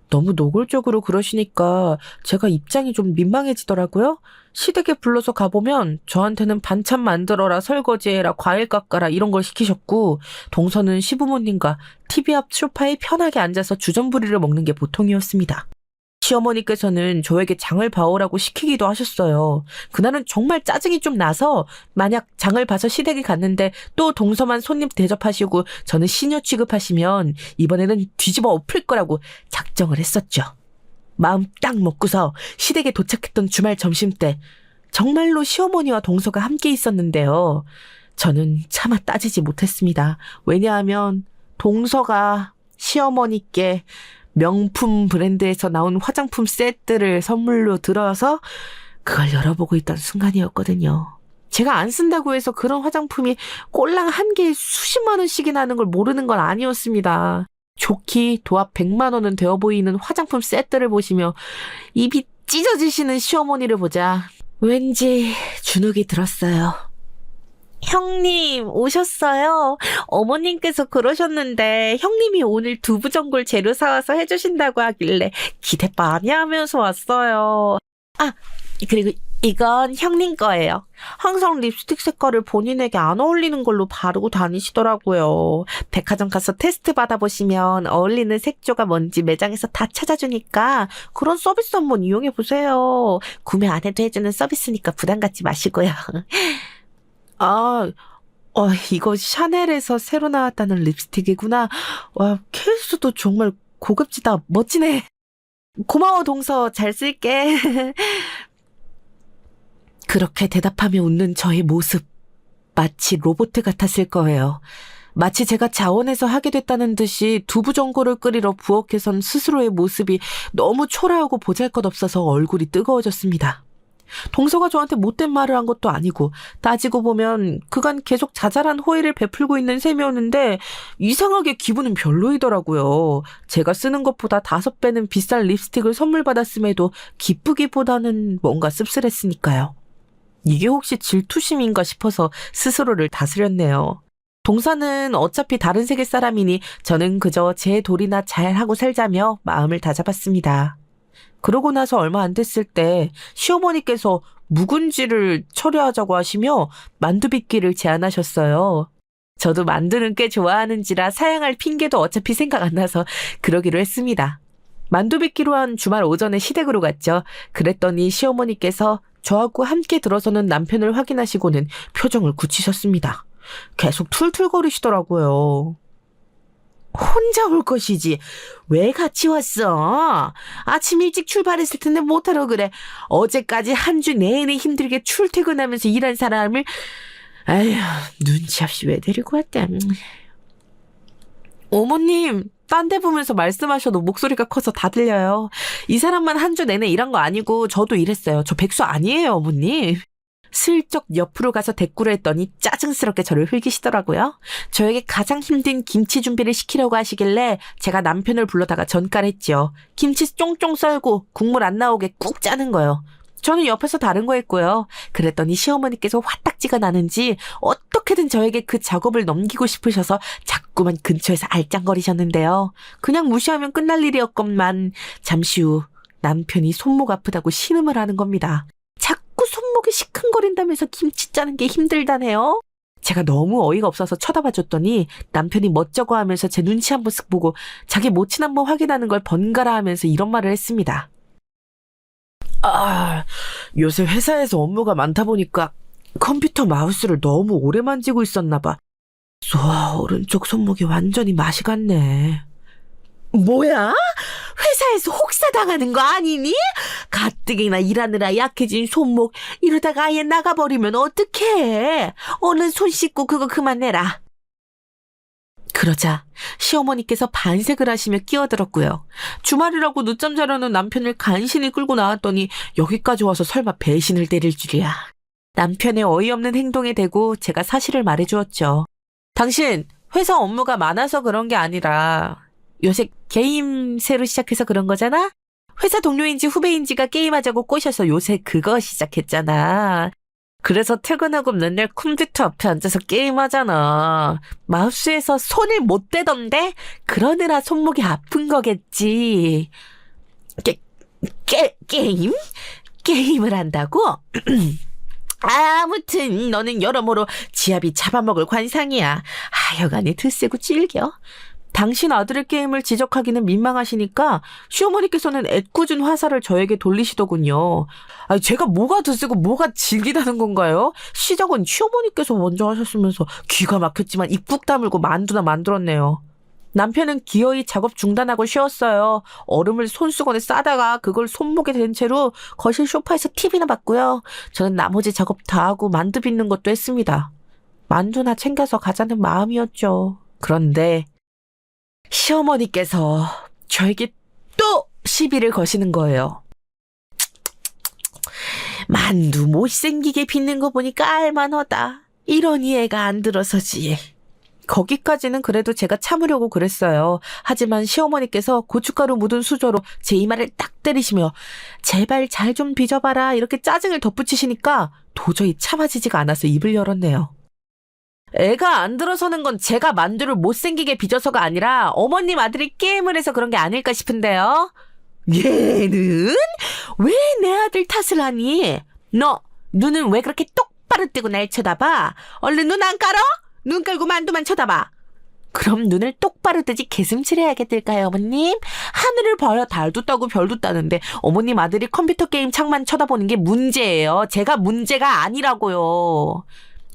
너무 노골적으로 그러시니까 제가 입장이 좀 민망해지더라고요. 시댁에 불러서 가보면 저한테는 반찬 만들어라, 설거지해라, 과일 깎아라 이런 걸 시키셨고 동서는 시부모님과 TV 앞 소파에 편하게 앉아서 주전부리를 먹는 게 보통이었습니다. 시어머니께서는 저에게 장을 봐오라고 시키기도 하셨어요. 그날은 정말 짜증이 좀 나서 만약 장을 봐서 시댁에 갔는데 또 동서만 손님 대접하시고 저는 시녀 취급하시면 이번에는 뒤집어 엎을 거라고 작정을 했었죠. 마음 딱 먹고서 시댁에 도착했던 주말 점심때 정말로 시어머니와 동서가 함께 있었는데요. 저는 차마 따지지 못했습니다. 왜냐하면 동서가 시어머니께 명품 브랜드에서 나온 화장품 세트를 선물로 들어서 그걸 열어보고 있던 순간이었거든요. 제가 안 쓴다고 해서 그런 화장품이 꼴랑 한 개에 수십만 원씩이나 하는 걸 모르는 건 아니었습니다. 좋기 도합 100만 원은 되어 보이는 화장품 세트를 보시며 입이 찢어지시는 시어머니를 보자 왠지 주눅이 들었어요. 형님 오셨어요? 어머님께서 그러셨는데 형님이 오늘 두부전골 재료 사와서 해주신다고 하길래 기대 많이 하면서 왔어요. 아, 그리고 이건 형님 거예요. 항상 립스틱 색깔을 본인에게 안 어울리는 걸로 바르고 다니시더라고요. 백화점 가서 테스트 받아보시면 어울리는 색조가 뭔지 매장에서 다 찾아주니까 그런 서비스 한번 이용해보세요. 구매 안 해도 해주는 서비스니까 부담 갖지 마시고요. 이거 샤넬에서 새로 나왔다는 립스틱이구나. 와, 케이스도 정말 고급지다. 멋지네. 고마워, 동서. 잘 쓸게. 그렇게 대답하며 웃는 저의 모습. 마치 로봇 같았을 거예요. 마치 제가 자원해서 하게 됐다는 듯이 두부전골을 끓이러 부엌에 선 스스로의 모습이 너무 초라하고 보잘것없어서 얼굴이 뜨거워졌습니다. 동서가 저한테 못된 말을 한 것도 아니고 따지고 보면 그간 계속 자잘한 호의를 베풀고 있는 셈이었는데 이상하게 기분은 별로이더라고요. 제가 쓰는 것보다 5배는 비싼 립스틱을 선물 받았음에도 기쁘기보다는 뭔가 씁쓸했으니까요. 이게 혹시 질투심인가 싶어서 스스로를 다스렸네요. 동서는 어차피 다른 세계 사람이니 저는 그저 제 도리나 잘하고 살자며 마음을 다잡았습니다. 그러고 나서 얼마 안 됐을 때 시어머니께서 묵은지를 처리하자고 하시며 만두빚기를 제안하셨어요. 저도 만두는 꽤 좋아하는지라 사양할 핑계도 어차피 생각 안 나서 그러기로 했습니다. 만두빚기로 한 주말 오전에 시댁으로 갔죠. 그랬더니 시어머니께서 저하고 함께 들어서는 남편을 확인하시고는 표정을 굳히셨습니다. 계속 툴툴거리시더라고요. 혼자 올 것이지 왜 같이 왔어? 아침 일찍 출발했을 텐데 못하러 그래. 어제까지 한 주 내내 힘들게 출퇴근하면서 일한 사람을 아휴 눈치 없이 왜 데리고 왔대. 어머님 딴 데 보면서 말씀하셔도 목소리가 커서 다 들려요. 이 사람만 한 주 내내 일한 거 아니고 저도 일했어요. 저 백수 아니에요 어머님. 슬쩍 옆으로 가서 대꾸를 했더니 짜증스럽게 저를 흘기시더라고요. 저에게 가장 힘든 김치 준비를 시키려고 하시길래 제가 남편을 불러다가 전가를 했죠. 김치 쫑쫑 썰고 국물 안 나오게 꾹 짜는 거요. 저는 옆에서 다른 거 했고요. 그랬더니 시어머니께서 화딱지가 나는지 어떻게든 저에게 그 작업을 넘기고 싶으셔서 자꾸만 근처에서 알짱거리셨는데요. 그냥 무시하면 끝날 일이었건만 잠시 후 남편이 손목 아프다고 신음을 하는 겁니다. 자꾸 손목이 시큰거린다면서 김치 짜는 게 힘들다네요. 제가 너무 어이가 없어서 쳐다봐줬더니 남편이 멋쩍어 하면서 제 눈치 한 번 쓱 보고 자기 모친 한번 확인하는 걸 번갈아 하면서 이런 말을 했습니다. 요새 회사에서 업무가 많다 보니까 컴퓨터 마우스를 너무 오래 만지고 있었나 봐. 오른쪽 손목이 완전히 맛이 갔네. 뭐야? 회사에서 혹사당하는 거 아니니? 가뜩이나 일하느라 약해진 손목 이러다가 아예 나가버리면 어떡해? 얼른 손 씻고 그거 그만 내라. 그러자 시어머니께서 반색을 하시며 끼어들었고요. 주말이라고 늦잠 자려는 남편을 간신히 끌고 나왔더니 여기까지 와서 설마 배신을 때릴 줄이야. 남편의 어이없는 행동에 대고 제가 사실을 말해주었죠. 당신 회사 업무가 많아서 그런 게 아니라 요새 게임 새로 시작해서 그런 거잖아? 회사 동료인지 후배인지가 게임하자고 꼬셔서 요새 그거 시작했잖아. 그래서 퇴근하고 맨날 컴퓨터 앞에 앉아서 게임하잖아. 마우스에서 손을 못 대던데? 그러느라 손목이 아픈 거겠지. 게임? 게임을 한다고? 아무튼 너는 여러모로 지압이 잡아먹을 관상이야. 하여간에 드세고 질겨. 당신 아들의 게임을 지적하기는 민망하시니까 시어머니께서는 애꿎은 화살을 저에게 돌리시더군요. 제가 뭐가 드세고 뭐가 질기다는 건가요? 시작은 시어머니께서 먼저 하셨으면서 기가 막혔지만 입국 다물고 만두나 만들었네요. 남편은 기어이 작업 중단하고 쉬었어요. 얼음을 손수건에 싸다가 그걸 손목에 댄 채로 거실 소파에서 TV나 봤고요. 저는 나머지 작업 다 하고 만두 빚는 것도 했습니다. 만두나 챙겨서 가자는 마음이었죠. 그런데 시어머니께서 저에게 또 시비를 거시는 거예요. 만두 못생기게 빚는 거 보니까 알만하다. 이러니 애가 안 들어서지. 거기까지는 그래도 제가 참으려고 그랬어요. 하지만 시어머니께서 고춧가루 묻은 수저로 제 이마를 딱 때리시며 제발 잘 좀 빚어봐라 이렇게 짜증을 덧붙이시니까 도저히 참아지지가 않아서 입을 열었네요. 애가 안 들어서는 건 제가 만두를 못생기게 빚어서가 아니라 어머님 아들이 게임을 해서 그런 게 아닐까 싶은데요. 얘는 왜 내 아들 탓을 하니? 너 눈은 왜 그렇게 똑바로 뜨고 날 쳐다봐? 얼른 눈 안 깔어? 눈 깔고 만두만 쳐다봐. 그럼 눈을 똑바로 뜨지 개슴츠레하게 뜰까요, 어머님? 하늘을 봐야 달도 따고 별도 따는데 어머님 아들이 컴퓨터 게임 창만 쳐다보는 게 문제예요. 제가 문제가 아니라고요.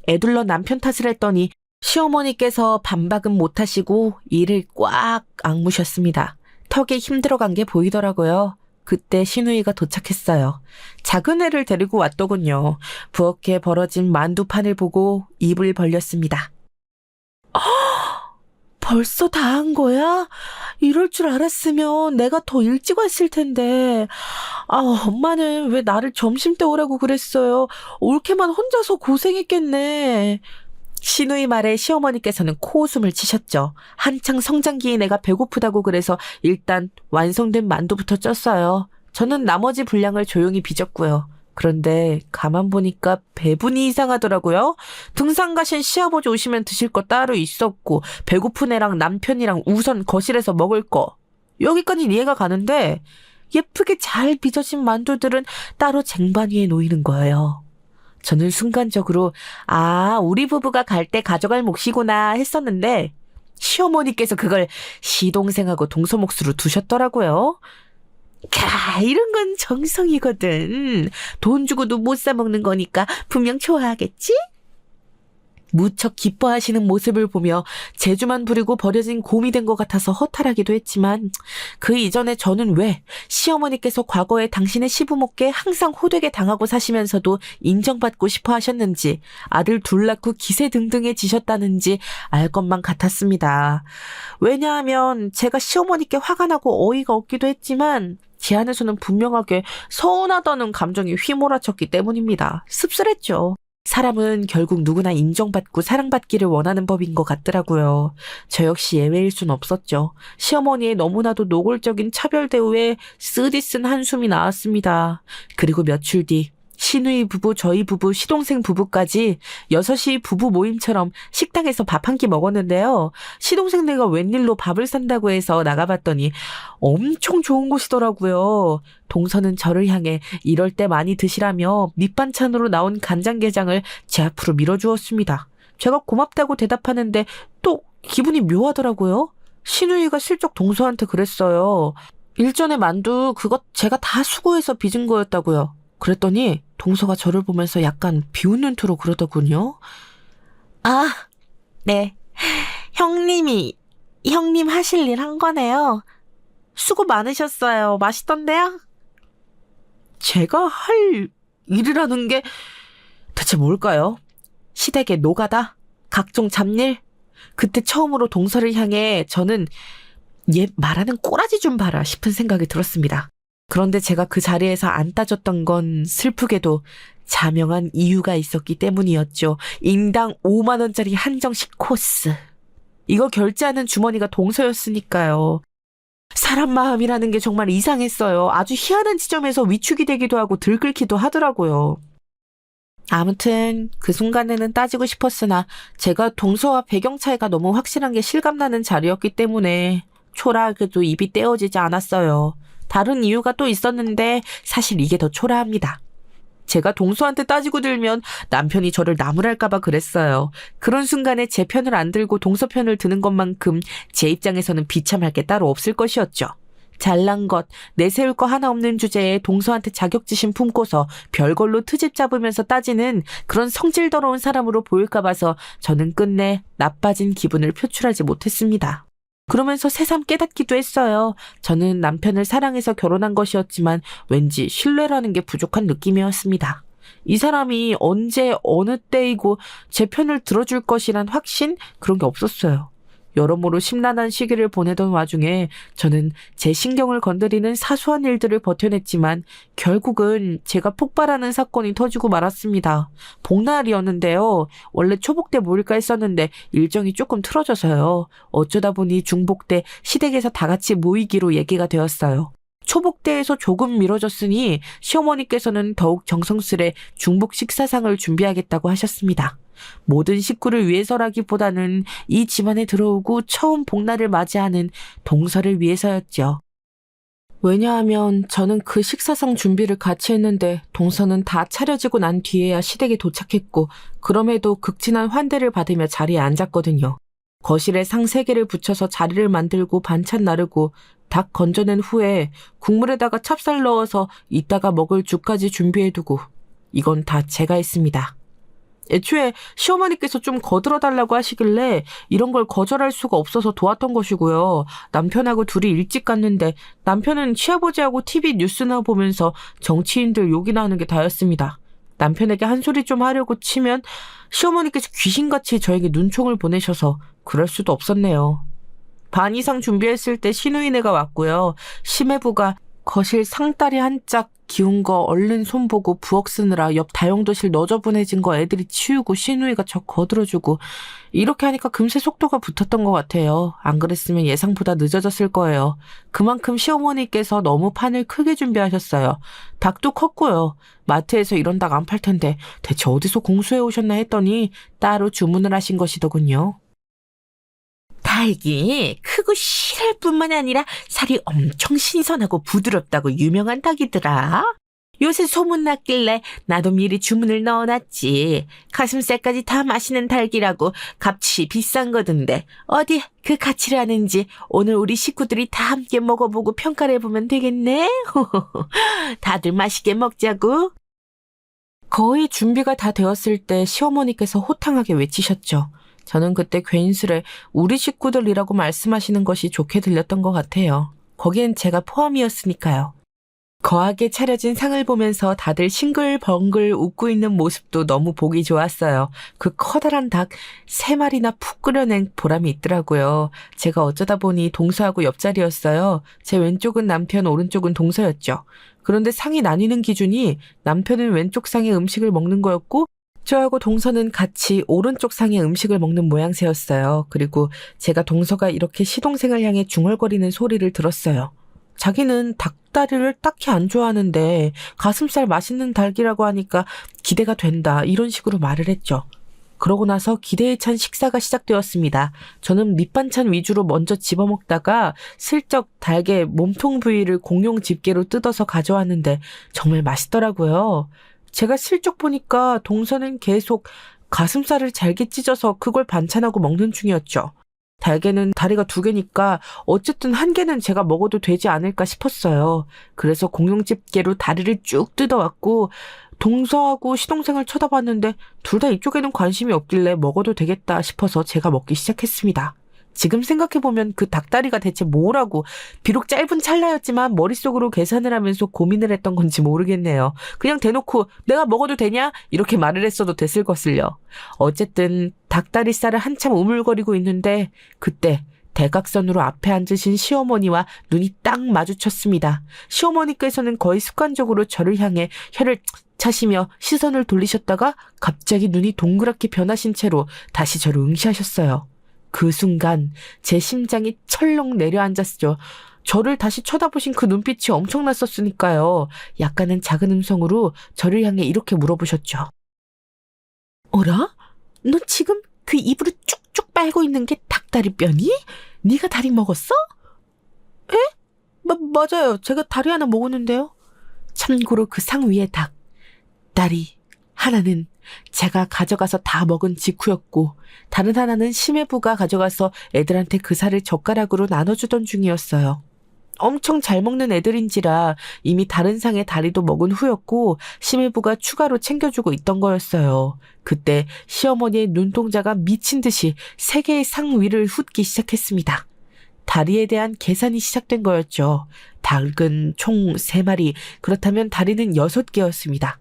애둘러 남편 탓을 했더니 시어머니께서 반박은 못하시고 이를 꽉 악무셨습니다. 턱에 힘들어간 게 보이더라고요. 그때 시누이가 도착했어요. 작은 애를 데리고 왔더군요. 부엌에 벌어진 만두판을 보고 입을 벌렸습니다. 벌써 다 한 거야? 이럴 줄 알았으면 내가 더 일찍 왔을 텐데. 엄마는 왜 나를 점심때 오라고 그랬어요? 올케만 혼자서 고생했겠네. 시누이 말에 시어머니께서는 코웃음을 치셨죠. 한창 성장기인 애가 배고프다고 그래서 일단 완성된 만두부터 쪘어요. 저는 나머지 분량을 조용히 빚었고요. 그런데 가만 보니까 배분이 이상하더라고요. 등산 가신 시아버지 오시면 드실 거 따로 있었고 배고픈 애랑 남편이랑 우선 거실에서 먹을 거 여기까지 이해가 가는데 예쁘게 잘 빚어진 만두들은 따로 쟁반 위에 놓이는 거예요. 저는 순간적으로 우리 부부가 갈 때 가져갈 몫이구나 했었는데 시어머니께서 그걸 시동생하고 동서몫으로 두셨더라고요. 이런 건 정성이거든. 돈 주고도 못 사 먹는 거니까 분명 좋아하겠지? 무척 기뻐하시는 모습을 보며 재주만 부리고 버려진 곰이 된 것 같아서 허탈하기도 했지만 그 이전에 저는 왜 시어머니께서 과거에 당신의 시부모께 항상 호되게 당하고 사시면서도 인정받고 싶어 하셨는지 아들 둘 낳고 기세등등해지셨다는지 알 것만 같았습니다. 왜냐하면 제가 시어머니께 화가 나고 어이가 없기도 했지만 제 안에서는 분명하게 서운하다는 감정이 휘몰아쳤기 때문입니다. 씁쓸했죠. 사람은 결국 누구나 인정받고 사랑받기를 원하는 법인 것 같더라고요. 저 역시 예외일 순 없었죠. 시어머니의 너무나도 노골적인 차별 대우에 쓰디쓴 한숨이 나왔습니다. 그리고 며칠 뒤 시누이 부부, 저희 부부, 시동생 부부까지 6시 부부 모임처럼 식당에서 밥 한 끼 먹었는데요. 시동생네가 웬일로 밥을 산다고 해서 나가봤더니 엄청 좋은 곳이더라고요. 동서는 저를 향해 이럴 때 많이 드시라며 밑반찬으로 나온 간장게장을 제 앞으로 밀어주었습니다. 제가 고맙다고 대답하는데 또 기분이 묘하더라고요. 시누이가 슬쩍 동서한테 그랬어요. 일전에 만두 그것 제가 다 수고해서 빚은 거였다고요. 그랬더니 동서가 저를 보면서 약간 비웃는 투로 그러더군요. 네. 형님 하실 일 한 거네요. 수고 많으셨어요. 맛있던데요? 제가 할 일이라는 게 대체 뭘까요? 시댁의 노가다? 각종 잡일? 그때 처음으로 동서를 향해 저는 얘 말하는 꼬라지 좀 봐라 싶은 생각이 들었습니다. 그런데 제가 그 자리에서 안 따졌던 건 슬프게도 자명한 이유가 있었기 때문이었죠. 인당 5만 원짜리 한정식 코스. 이거 결제하는 주머니가 동서였으니까요. 사람 마음이라는 게 정말 이상했어요. 아주 희한한 지점에서 위축이 되기도 하고 들끓기도 하더라고요. 아무튼 그 순간에는 따지고 싶었으나 제가 동서와 배경 차이가 너무 확실한 게 실감나는 자리였기 때문에 초라하게도 입이 떼어지지 않았어요. 다른 이유가 또 있었는데 사실 이게 더 초라합니다. 제가 동서한테 따지고 들면 남편이 저를 나무랄까봐 그랬어요. 그런 순간에 제 편을 안 들고 동서 편을 드는 것만큼 제 입장에서는 비참할 게 따로 없을 것이었죠. 잘난 것, 내세울 거 하나 없는 주제에 동서한테 자격지심 품고서 별걸로 트집 잡으면서 따지는 그런 성질 더러운 사람으로 보일까 봐서 저는 끝내 나빠진 기분을 표출하지 못했습니다. 그러면서 새삼 깨닫기도 했어요. 저는 남편을 사랑해서 결혼한 것이었지만 왠지 신뢰라는 게 부족한 느낌이었습니다. 이 사람이 언제 어느 때이고 제 편을 들어줄 것이란 확신? 그런 게 없었어요. 여러모로 심란한 시기를 보내던 와중에 저는 제 신경을 건드리는 사소한 일들을 버텨냈지만 결국은 제가 폭발하는 사건이 터지고 말았습니다. 복날이었는데요. 원래 초복 때 모일까 했었는데 일정이 조금 틀어져서요. 어쩌다 보니 중복 때 시댁에서 다 같이 모이기로 얘기가 되었어요. 초복대에서 조금 미뤄졌으니 시어머니께서는 더욱 정성스레 중복 식사상을 준비하겠다고 하셨습니다. 모든 식구를 위해서라기보다는 이 집안에 들어오고 처음 복날을 맞이하는 동서를 위해서였죠. 왜냐하면 저는 그 식사상 준비를 같이 했는데 동서는 다 차려지고 난 뒤에야 시댁에 도착했고 그럼에도 극진한 환대를 받으며 자리에 앉았거든요. 거실에 상 3개를 붙여서 자리를 만들고 반찬 나르고 닭 건져낸 후에 국물에다가 찹쌀 넣어서 이따가 먹을 죽까지 준비해두고 이건 다 제가 했습니다. 애초에 시어머니께서 좀 거들어달라고 하시길래 이런 걸 거절할 수가 없어서 도왔던 것이고요. 남편하고 둘이 일찍 갔는데 남편은 시아버지하고 TV 뉴스나 보면서 정치인들 욕이나 하는 게 다였습니다. 남편에게 한 소리 좀 하려고 치면 시어머니께서 귀신같이 저에게 눈총을 보내셔서 그럴 수도 없었네요. 반 이상 준비했을 때 시누이네가 왔고요. 시매부가 거실 상다리 한 짝 기운 거 얼른 손보고 부엌 쓰느라 옆 다용도실 너저분해진 거 애들이 치우고 시누이가 저 거들어주고 이렇게 하니까 금세 속도가 붙었던 것 같아요. 안 그랬으면 예상보다 늦어졌을 거예요. 그만큼 시어머니께서 너무 판을 크게 준비하셨어요. 닭도 컸고요. 마트에서 이런 닭 안 팔 텐데 대체 어디서 공수해 오셨나 했더니 따로 주문을 하신 것이더군요. 닭이 크고 실할 뿐만 아니라 살이 엄청 신선하고 부드럽다고 유명한 닭이더라. 요새 소문났길래 나도 미리 주문을 넣어놨지. 가슴살까지 다 맛있는 닭이라고 값이 비싼 거던데 어디 그 가치를 아는지 오늘 우리 식구들이 다 함께 먹어보고 평가를 해보면 되겠네. 다들 맛있게 먹자고. 거의 준비가 다 되었을 때 시어머니께서 호탕하게 외치셨죠. 저는 그때 괜스레 우리 식구들이라고 말씀하시는 것이 좋게 들렸던 것 같아요. 거기엔 제가 포함이었으니까요. 거하게 차려진 상을 보면서 다들 싱글벙글 웃고 있는 모습도 너무 보기 좋았어요. 그 커다란 닭 3마리나 푹 끓여낸 보람이 있더라고요. 제가 어쩌다 보니 동서하고 옆자리였어요. 제 왼쪽은 남편, 오른쪽은 동서였죠. 그런데 상이 나뉘는 기준이 남편은 왼쪽 상의 음식을 먹는 거였고 저하고 동서는 같이 오른쪽 상의 음식을 먹는 모양새였어요. 그리고 제가 동서가 이렇게 시동생을 향해 중얼거리는 소리를 들었어요. 자기는 닭다리를 딱히 안 좋아하는데 가슴살 맛있는 닭이라고 하니까 기대가 된다 이런 식으로 말을 했죠. 그러고 나서 기대에 찬 식사가 시작되었습니다. 저는 밑반찬 위주로 먼저 집어먹다가 슬쩍 닭의 몸통 부위를 공용 집게로 뜯어서 가져왔는데 정말 맛있더라고요. 제가 슬쩍 보니까 동서는 계속 가슴살을 잘게 찢어서 그걸 반찬하고 먹는 중이었죠. 달게는 다리가 2개니까 어쨌든 1개는 제가 먹어도 되지 않을까 싶었어요. 그래서 공용 집게로 다리를 쭉 뜯어왔고 동서하고 시동생을 쳐다봤는데 둘 다 이쪽에는 관심이 없길래 먹어도 되겠다 싶어서 제가 먹기 시작했습니다. 지금 생각해보면 그 닭다리가 대체 뭐라고 비록 짧은 찰나였지만 머릿속으로 계산을 하면서 고민을 했던 건지 모르겠네요. 그냥 대놓고 내가 먹어도 되냐? 이렇게 말을 했어도 됐을 것을요. 어쨌든 닭다리살을 한참 우물거리고 있는데 그때 대각선으로 앞에 앉으신 시어머니와 눈이 딱 마주쳤습니다. 시어머니께서는 거의 습관적으로 저를 향해 혀를 차시며 시선을 돌리셨다가 갑자기 눈이 동그랗게 변하신 채로 다시 저를 응시하셨어요. 그 순간 제 심장이 철렁 내려앉았죠. 저를 다시 쳐다보신 그 눈빛이 엄청났었으니까요. 약간은 작은 음성으로 저를 향해 이렇게 물어보셨죠. 어라? 너 지금 그 입으로 쭉쭉 빨고 있는 게 닭다리 뼈니? 네가 다리 먹었어? 에? 맞아요. 제가 다리 하나 먹었는데요. 참고로 그 상 위에 닭, 다리 하나는 제가 가져가서 다 먹은 직후였고 다른 하나는 시매부가 가져가서 애들한테 그 살을 젓가락으로 나눠주던 중이었어요. 엄청 잘 먹는 애들인지라 이미 다른 상의 다리도 먹은 후였고 시매부가 추가로 챙겨주고 있던 거였어요. 그때 시어머니의 눈동자가 미친 듯이 3개의 상 위를 훑기 시작했습니다. 다리에 대한 계산이 시작된 거였죠. 닭은 총 3마리, 그렇다면 다리는 6개였습니다.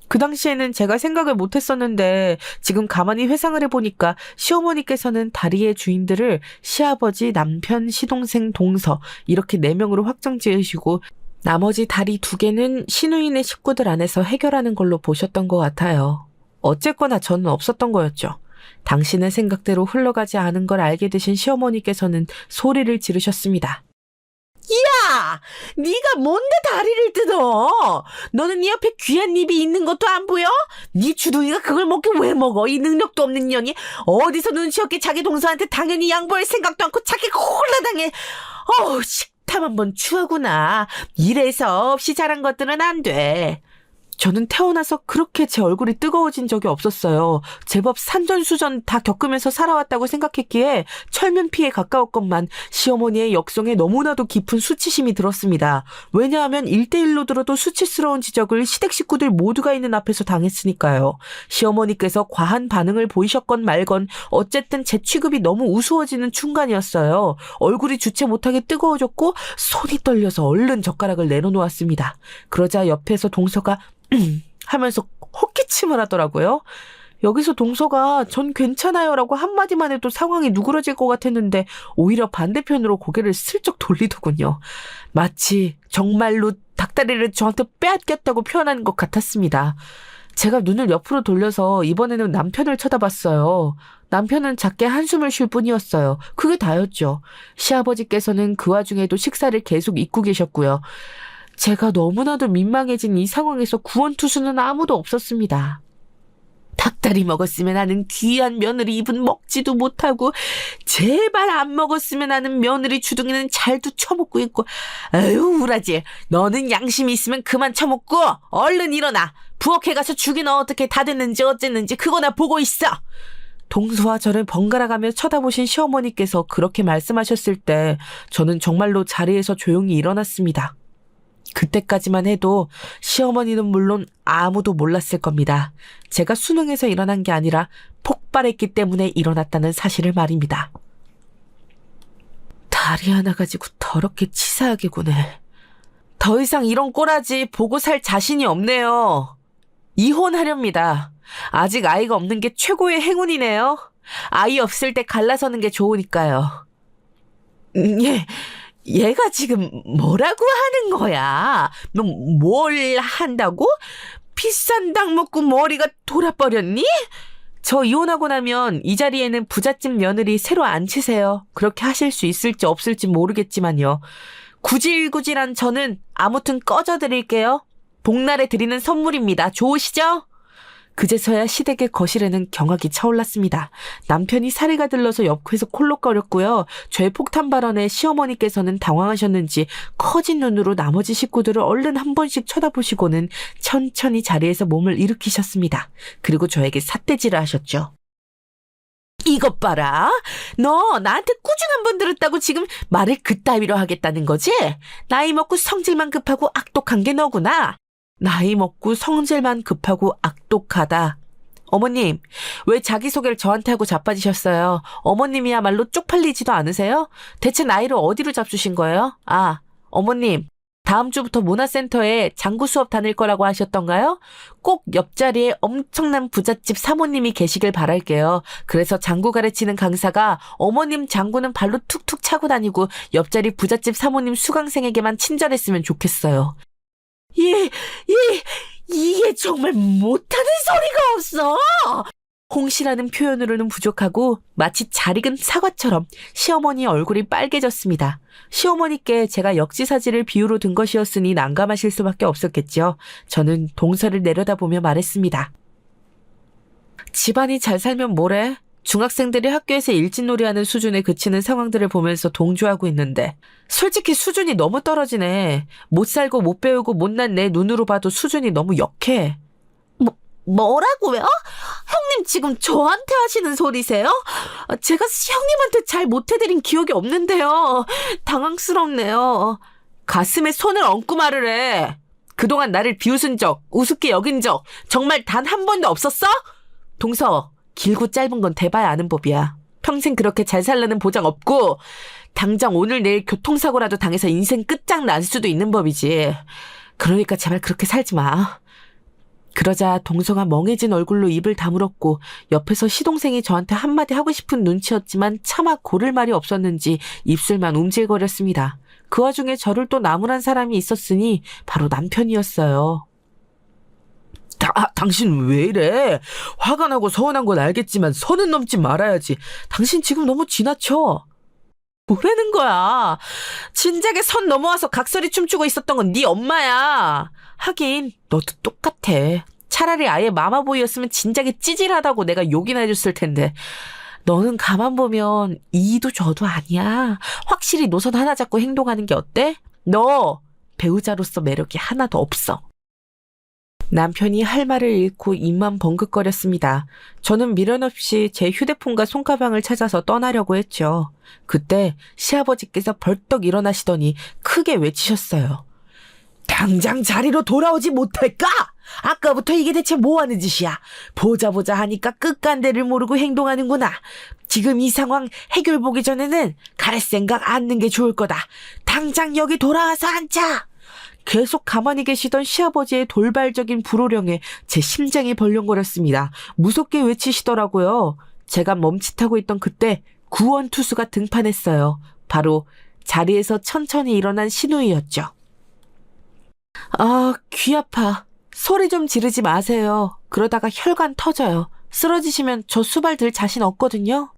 그 당시에는 제가 생각을 못했었는데 지금 가만히 회상을 해보니까 시어머니께서는 다리의 주인들을 시아버지, 남편, 시동생, 동서 이렇게 4명으로 확정 지으시고 나머지 다리 2개는 시누이네 식구들 안에서 해결하는 걸로 보셨던 것 같아요. 어쨌거나 저는 없었던 거였죠. 당신의 생각대로 흘러가지 않은 걸 알게 되신 시어머니께서는 소리를 지르셨습니다. 야! 네가 뭔데 다리를 뜯어? 너는 네 옆에 귀한 입이 있는 것도 안 보여? 네 주둥이가 그걸 먹게 왜 먹어? 이 능력도 없는 년이 어디서 눈치 없게 자기 동서한테 당연히 양보할 생각도 않고 자기가 홀라당해. 식탐 한번 추하구나. 이래서 없이 자란 것들은 안 돼. 저는 태어나서 그렇게 제 얼굴이 뜨거워진 적이 없었어요. 제법 산전수전 다 겪으면서 살아왔다고 생각했기에 철면피에 가까웠건만 시어머니의 역성에 너무나도 깊은 수치심이 들었습니다. 왜냐하면 1대1로 들어도 수치스러운 지적을 시댁 식구들 모두가 있는 앞에서 당했으니까요. 시어머니께서 과한 반응을 보이셨건 말건 어쨌든 제 취급이 너무 우스워지는 순간이었어요. 얼굴이 주체 못하게 뜨거워졌고 손이 떨려서 얼른 젓가락을 내려놓았습니다. 그러자 옆에서 동서가 하면서 헛기침을 하더라고요. 여기서 동서가 전 괜찮아요라고 한마디만 해도 상황이 누그러질 것 같았는데 오히려 반대편으로 고개를 슬쩍 돌리더군요. 마치 정말로 닭다리를 저한테 빼앗겼다고 표현하는 것 같았습니다. 제가 눈을 옆으로 돌려서 이번에는 남편을 쳐다봤어요. 남편은 작게 한숨을 쉴 뿐이었어요. 그게 다였죠. 시아버지께서는 그 와중에도 식사를 계속 잊고 계셨고요. 제가 너무나도 민망해진 이 상황에서 구원투수는 아무도 없었습니다. 닭다리 먹었으면 하는 귀한 며느리 입은 먹지도 못하고 제발 안 먹었으면 하는 며느리 주둥이는 잘도 처먹고 있고 아유 우라지 너는 양심이 있으면 그만 처먹고 얼른 일어나 부엌에 가서 죽이나 어떻게 다 됐는지 어쨌는지 그거나 보고 있어. 동서와 저를 번갈아가며 쳐다보신 시어머니께서 그렇게 말씀하셨을 때 저는 정말로 자리에서 조용히 일어났습니다. 그때까지만 해도 시어머니는 물론 아무도 몰랐을 겁니다. 제가 수능에서 일어난 게 아니라 폭발했기 때문에 일어났다는 사실을 말입니다. 다리 하나 가지고 더럽게 치사하게 구네. 더 이상 이런 꼬라지 보고 살 자신이 없네요. 이혼하렵니다. 아직 아이가 없는 게 최고의 행운이네요. 아이 없을 때 갈라서는 게 좋으니까요. 얘가 지금 뭐라고 하는 거야? 너 뭘 한다고? 비싼 닭 먹고 머리가 돌아버렸니? 저 이혼하고 나면 이 자리에는 부잣집 며느리 새로 앉히세요. 그렇게 하실 수 있을지 없을지 모르겠지만요. 구질구질한 저는 아무튼 꺼져드릴게요. 복날에 드리는 선물입니다. 좋으시죠? 그제서야 시댁의 거실에는 경악이 차올랐습니다. 남편이 사리가 들러서 옆에서 콜록거렸고요. 저의 폭탄 발언에 시어머니께서는 당황하셨는지 커진 눈으로 나머지 식구들을 얼른 한 번씩 쳐다보시고는 천천히 자리에서 몸을 일으키셨습니다. 그리고 저에게 삿대질을 하셨죠. 이것 봐라. 너 나한테 꾸중 한 번 들었다고 지금 말을 그따위로 하겠다는 거지? 나이 먹고 성질만 급하고 악독한 게 너구나. 나이 먹고 성질만 급하고 악독하다. 어머님, 왜 자기소개를 저한테 하고 자빠지셨어요? 어머님이야말로 쪽팔리지도 않으세요? 대체 나이를 어디로 잡수신 거예요? 아, 어머님, 다음 주부터 문화센터에 장구 수업 다닐 거라고 하셨던가요? 꼭 옆자리에 엄청난 부잣집 사모님이 계시길 바랄게요. 그래서 장구 가르치는 강사가 어머님 장구는 발로 툭툭 차고 다니고 옆자리 부잣집 사모님 수강생에게만 친절했으면 좋겠어요. 이게 정말 못하는 소리가 없어! 홍시라는 표현으로는 부족하고 마치 잘 익은 사과처럼 시어머니의 얼굴이 빨개졌습니다. 시어머니께 제가 역지사지를 비유로 든 것이었으니 난감하실 수밖에 없었겠죠. 저는 동서를 내려다보며 말했습니다. 집안이 잘 살면 뭐래? 중학생들이 학교에서 일진놀이하는 수준에 그치는 상황들을 보면서 동조하고 있는데 솔직히 수준이 너무 떨어지네. 못 살고 못 배우고 못난 내 눈으로 봐도 수준이 너무 역해. 뭐라고요? 형님 지금 저한테 하시는 소리세요? 제가 형님한테 잘 못해드린 기억이 없는데요. 당황스럽네요. 가슴에 손을 얹고 말을 해. 그동안 나를 비웃은 적, 우습게 여긴 적 정말 단 한 번도 없었어? 동서, 길고 짧은 건 대봐야 아는 법이야. 평생 그렇게 잘 살라는 보장 없고 당장 오늘 내일 교통사고라도 당해서 인생 끝장날 수도 있는 법이지. 그러니까 제발 그렇게 살지 마. 그러자 동서가 멍해진 얼굴로 입을 다물었고 옆에서 시동생이 저한테 한마디 하고 싶은 눈치였지만 차마 고를 말이 없었는지 입술만 움찔거렸습니다. 그 와중에 저를 또 나무란 사람이 있었으니 바로 남편이었어요. 당신 왜 이래? 화가 나고 서운한 건 알겠지만 선은 넘지 말아야지. 당신 지금 너무 지나쳐. 뭐라는 거야? 진작에 선 넘어와서 각설이 춤추고 있었던 건 네 엄마야. 하긴 너도 똑같아. 차라리 아예 마마보이였으면 진작에 찌질하다고 내가 욕이나 해줬을 텐데. 너는 가만 보면 이도 저도 아니야. 확실히 노선 하나 잡고 행동하는 게 어때? 너 배우자로서 매력이 하나도 없어. 남편이 할 말을 잃고 입만 벙긋거렸습니다. 저는 미련 없이 제 휴대폰과 손가방을 찾아서 떠나려고 했죠. 그때 시아버지께서 벌떡 일어나시더니 크게 외치셨어요. 당장 자리로 돌아오지 못할까? 아까부터 이게 대체 뭐하는 짓이야? 보자 하니까 끝간대를 모르고 행동하는구나. 지금 이 상황 해결 보기 전에는 갈 생각 않는 게 좋을 거다. 당장 여기 돌아와서 앉아. 계속 가만히 계시던 시아버지의 돌발적인 불호령에 제 심장이 벌렁거렸습니다. 무섭게 외치시더라고요. 제가 멈칫하고 있던 그때 구원투수가 등판했어요. 바로 자리에서 천천히 일어난 신우이였죠. 귀 아파. 소리 좀 지르지 마세요. 그러다가 혈관 터져요. 쓰러지시면 저 수발 들 자신 없거든요.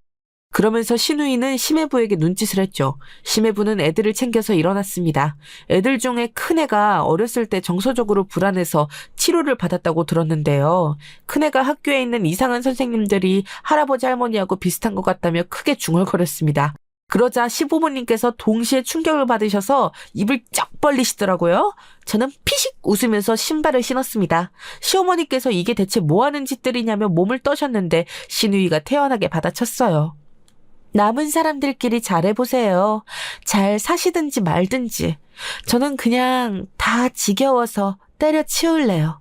그러면서 신우이는 심해부에게 눈짓을 했죠. 심해부는 애들을 챙겨서 일어났습니다. 애들 중에 큰애가 어렸을 때 정서적으로 불안해서 치료를 받았다고 들었는데요. 큰애가 학교에 있는 이상한 선생님들이 할아버지 할머니하고 비슷한 것 같다며 크게 중얼거렸습니다. 그러자 시부모님께서 동시에 충격을 받으셔서 입을 쩍 벌리시더라고요. 저는 피식 웃으면서 신발을 신었습니다. 시어머니께서 이게 대체 뭐하는 짓들이냐며 몸을 떠셨는데 신우이가 태연하게 받아쳤어요. 남은 사람들끼리 잘해보세요. 잘 사시든지 말든지. 저는 그냥 다 지겨워서 때려치울래요.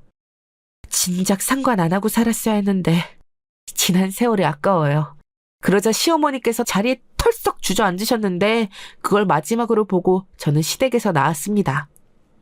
진작 상관 안 하고 살았어야 했는데 지난 세월이 아까워요. 그러자 시어머니께서 자리에 털썩 주저앉으셨는데 그걸 마지막으로 보고 저는 시댁에서 나왔습니다.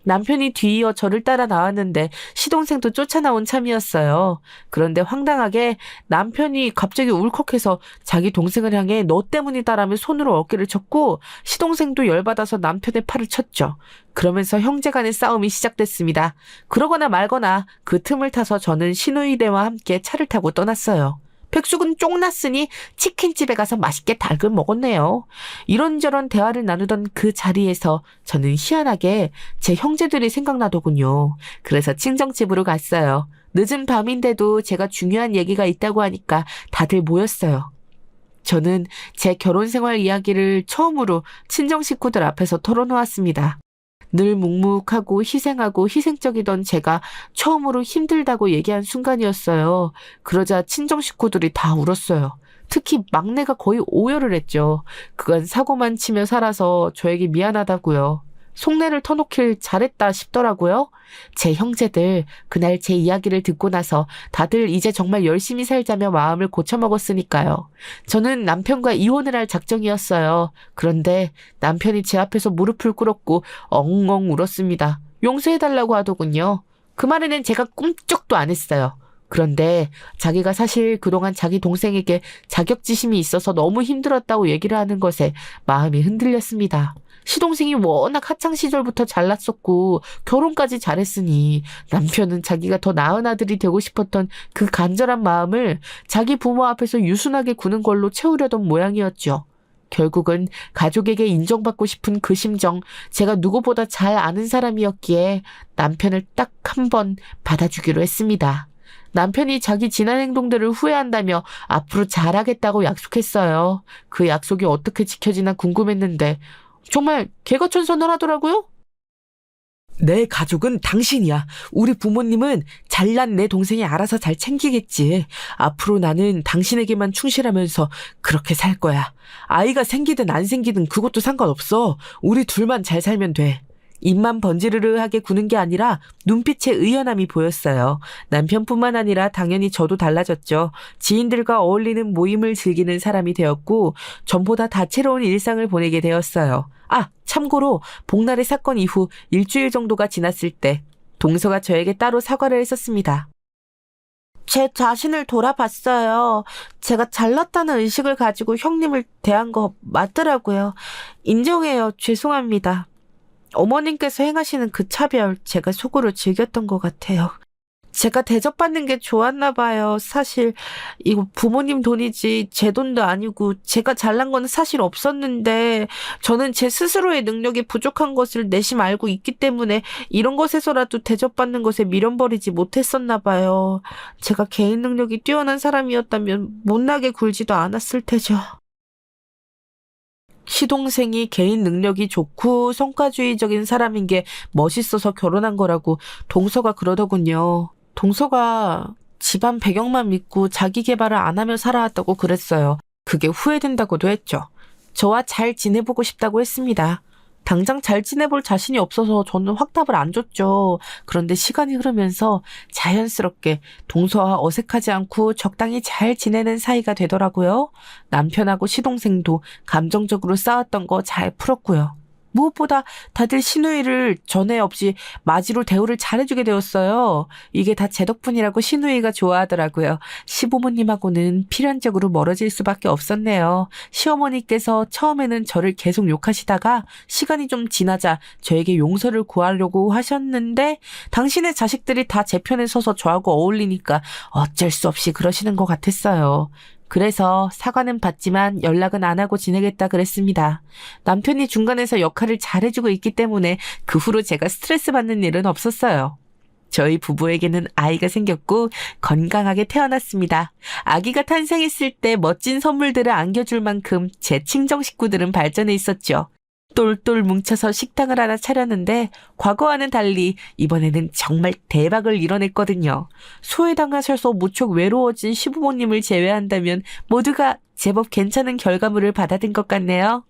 남편이 뒤이어 저를 따라 나왔는데 시동생도 쫓아나온 참이었어요. 그런데 황당하게 남편이 갑자기 울컥해서 자기 동생을 향해 너 때문이다라며 손으로 어깨를 쳤고 시동생도 열받아서 남편의 팔을 쳤죠. 그러면서 형제간의 싸움이 시작됐습니다. 그러거나 말거나 그 틈을 타서 저는 시누이대와 함께 차를 타고 떠났어요. 백숙은 쫑났으니 치킨집에 가서 맛있게 닭을 먹었네요. 이런저런 대화를 나누던 그 자리에서 저는 희한하게 제 형제들이 생각나더군요. 그래서 친정집으로 갔어요. 늦은 밤인데도 제가 중요한 얘기가 있다고 하니까 다들 모였어요. 저는 제 결혼 생활 이야기를 처음으로 친정 식구들 앞에서 털어놓았습니다. 늘 묵묵하고 희생하고 희생적이던 제가 처음으로 힘들다고 얘기한 순간이었어요. 그러자 친정 식구들이 다 울었어요. 특히 막내가 거의 오열을 했죠. 그간 사고만 치며 살아서 저에게 미안하다고요. 속내를 터놓길 잘했다 싶더라고요. 제 형제들 그날 제 이야기를 듣고 나서 다들 이제 정말 열심히 살자며 마음을 고쳐먹었으니까요. 저는 남편과 이혼을 할 작정이었어요. 그런데 남편이 제 앞에서 무릎을 꿇었고 엉엉 울었습니다. 용서해달라고 하더군요. 그 말에는 제가 꿈쩍도 안 했어요. 그런데 자기가 사실 그동안 자기 동생에게 자격지심이 있어서 너무 힘들었다고 얘기를 하는 것에 마음이 흔들렸습니다. 시동생이 워낙 학창시절부터 잘났었고 결혼까지 잘했으니 남편은 자기가 더 나은 아들이 되고 싶었던 그 간절한 마음을 자기 부모 앞에서 유순하게 구는 걸로 채우려던 모양이었죠. 결국은 가족에게 인정받고 싶은 그 심정 제가 누구보다 잘 아는 사람이었기에 남편을 딱 한 번 받아주기로 했습니다. 남편이 자기 지난 행동들을 후회한다며 앞으로 잘하겠다고 약속했어요. 그 약속이 어떻게 지켜지나 궁금했는데 정말 개과천선을 하더라고요. 내 가족은 당신이야. 우리 부모님은 잘난 내 동생이 알아서 잘 챙기겠지. 앞으로 나는 당신에게만 충실하면서 그렇게 살 거야. 아이가 생기든 안 생기든 그것도 상관없어. 우리 둘만 잘 살면 돼. 입만 번지르르하게 구는 게 아니라 눈빛에 의연함이 보였어요. 남편뿐만 아니라 당연히 저도 달라졌죠. 지인들과 어울리는 모임을 즐기는 사람이 되었고 전보다 다채로운 일상을 보내게 되었어요. 아, 참고로 복날의 사건 이후 일주일 정도가 지났을 때 동서가 저에게 따로 사과를 했었습니다. 제 자신을 돌아봤어요. 제가 잘났다는 의식을 가지고 형님을 대한 거 맞더라고요. 인정해요. 죄송합니다. 어머님께서 행하시는 그 차별 제가 속으로 즐겼던 것 같아요. 제가 대접받는 게 좋았나 봐요. 사실 이거 부모님 돈이지 제 돈도 아니고 제가 잘난 건 사실 없었는데 저는 제 스스로의 능력이 부족한 것을 내심 알고 있기 때문에 이런 것에서라도 대접받는 것에 미련버리지 못했었나 봐요. 제가 개인 능력이 뛰어난 사람이었다면 못나게 굴지도 않았을 테죠. 시동생이 개인 능력이 좋고 성과주의적인 사람인 게 멋있어서 결혼한 거라고 동서가 그러더군요. 동서가 집안 배경만 믿고 자기 개발을 안 하며 살아왔다고 그랬어요. 그게 후회된다고도 했죠. 저와 잘 지내보고 싶다고 했습니다. 당장 잘 지내볼 자신이 없어서 저는 확답을 안 줬죠. 그런데 시간이 흐르면서 자연스럽게 동서와 어색하지 않고 적당히 잘 지내는 사이가 되더라고요. 남편하고 시동생도 감정적으로 싸웠던 거 잘 풀었고요. 무엇보다 다들 시누이를 전에 없이 맞이로 대우를 잘해주게 되었어요. 이게 다 제 덕분이라고 시누이가 좋아하더라고요. 시부모님하고는 필연적으로 멀어질 수밖에 없었네요. 시어머니께서 처음에는 저를 계속 욕하시다가 시간이 좀 지나자 저에게 용서를 구하려고 하셨는데 당신의 자식들이 다 제 편에 서서 저하고 어울리니까 어쩔 수 없이 그러시는 것 같았어요. 그래서 사과는 받지만 연락은 안 하고 지내겠다 그랬습니다. 남편이 중간에서 역할을 잘해주고 있기 때문에 그 후로 제가 스트레스 받는 일은 없었어요. 저희 부부에게는 아이가 생겼고 건강하게 태어났습니다. 아기가 탄생했을 때 멋진 선물들을 안겨줄 만큼 제 친정 식구들은 발전해 있었죠. 똘똘 뭉쳐서 식당을 하나 차렸는데 과거와는 달리 이번에는 정말 대박을 이뤄냈거든요. 소외당하셔서 무척 외로워진 시부모님을 제외한다면 모두가 제법 괜찮은 결과물을 받아든 것 같네요.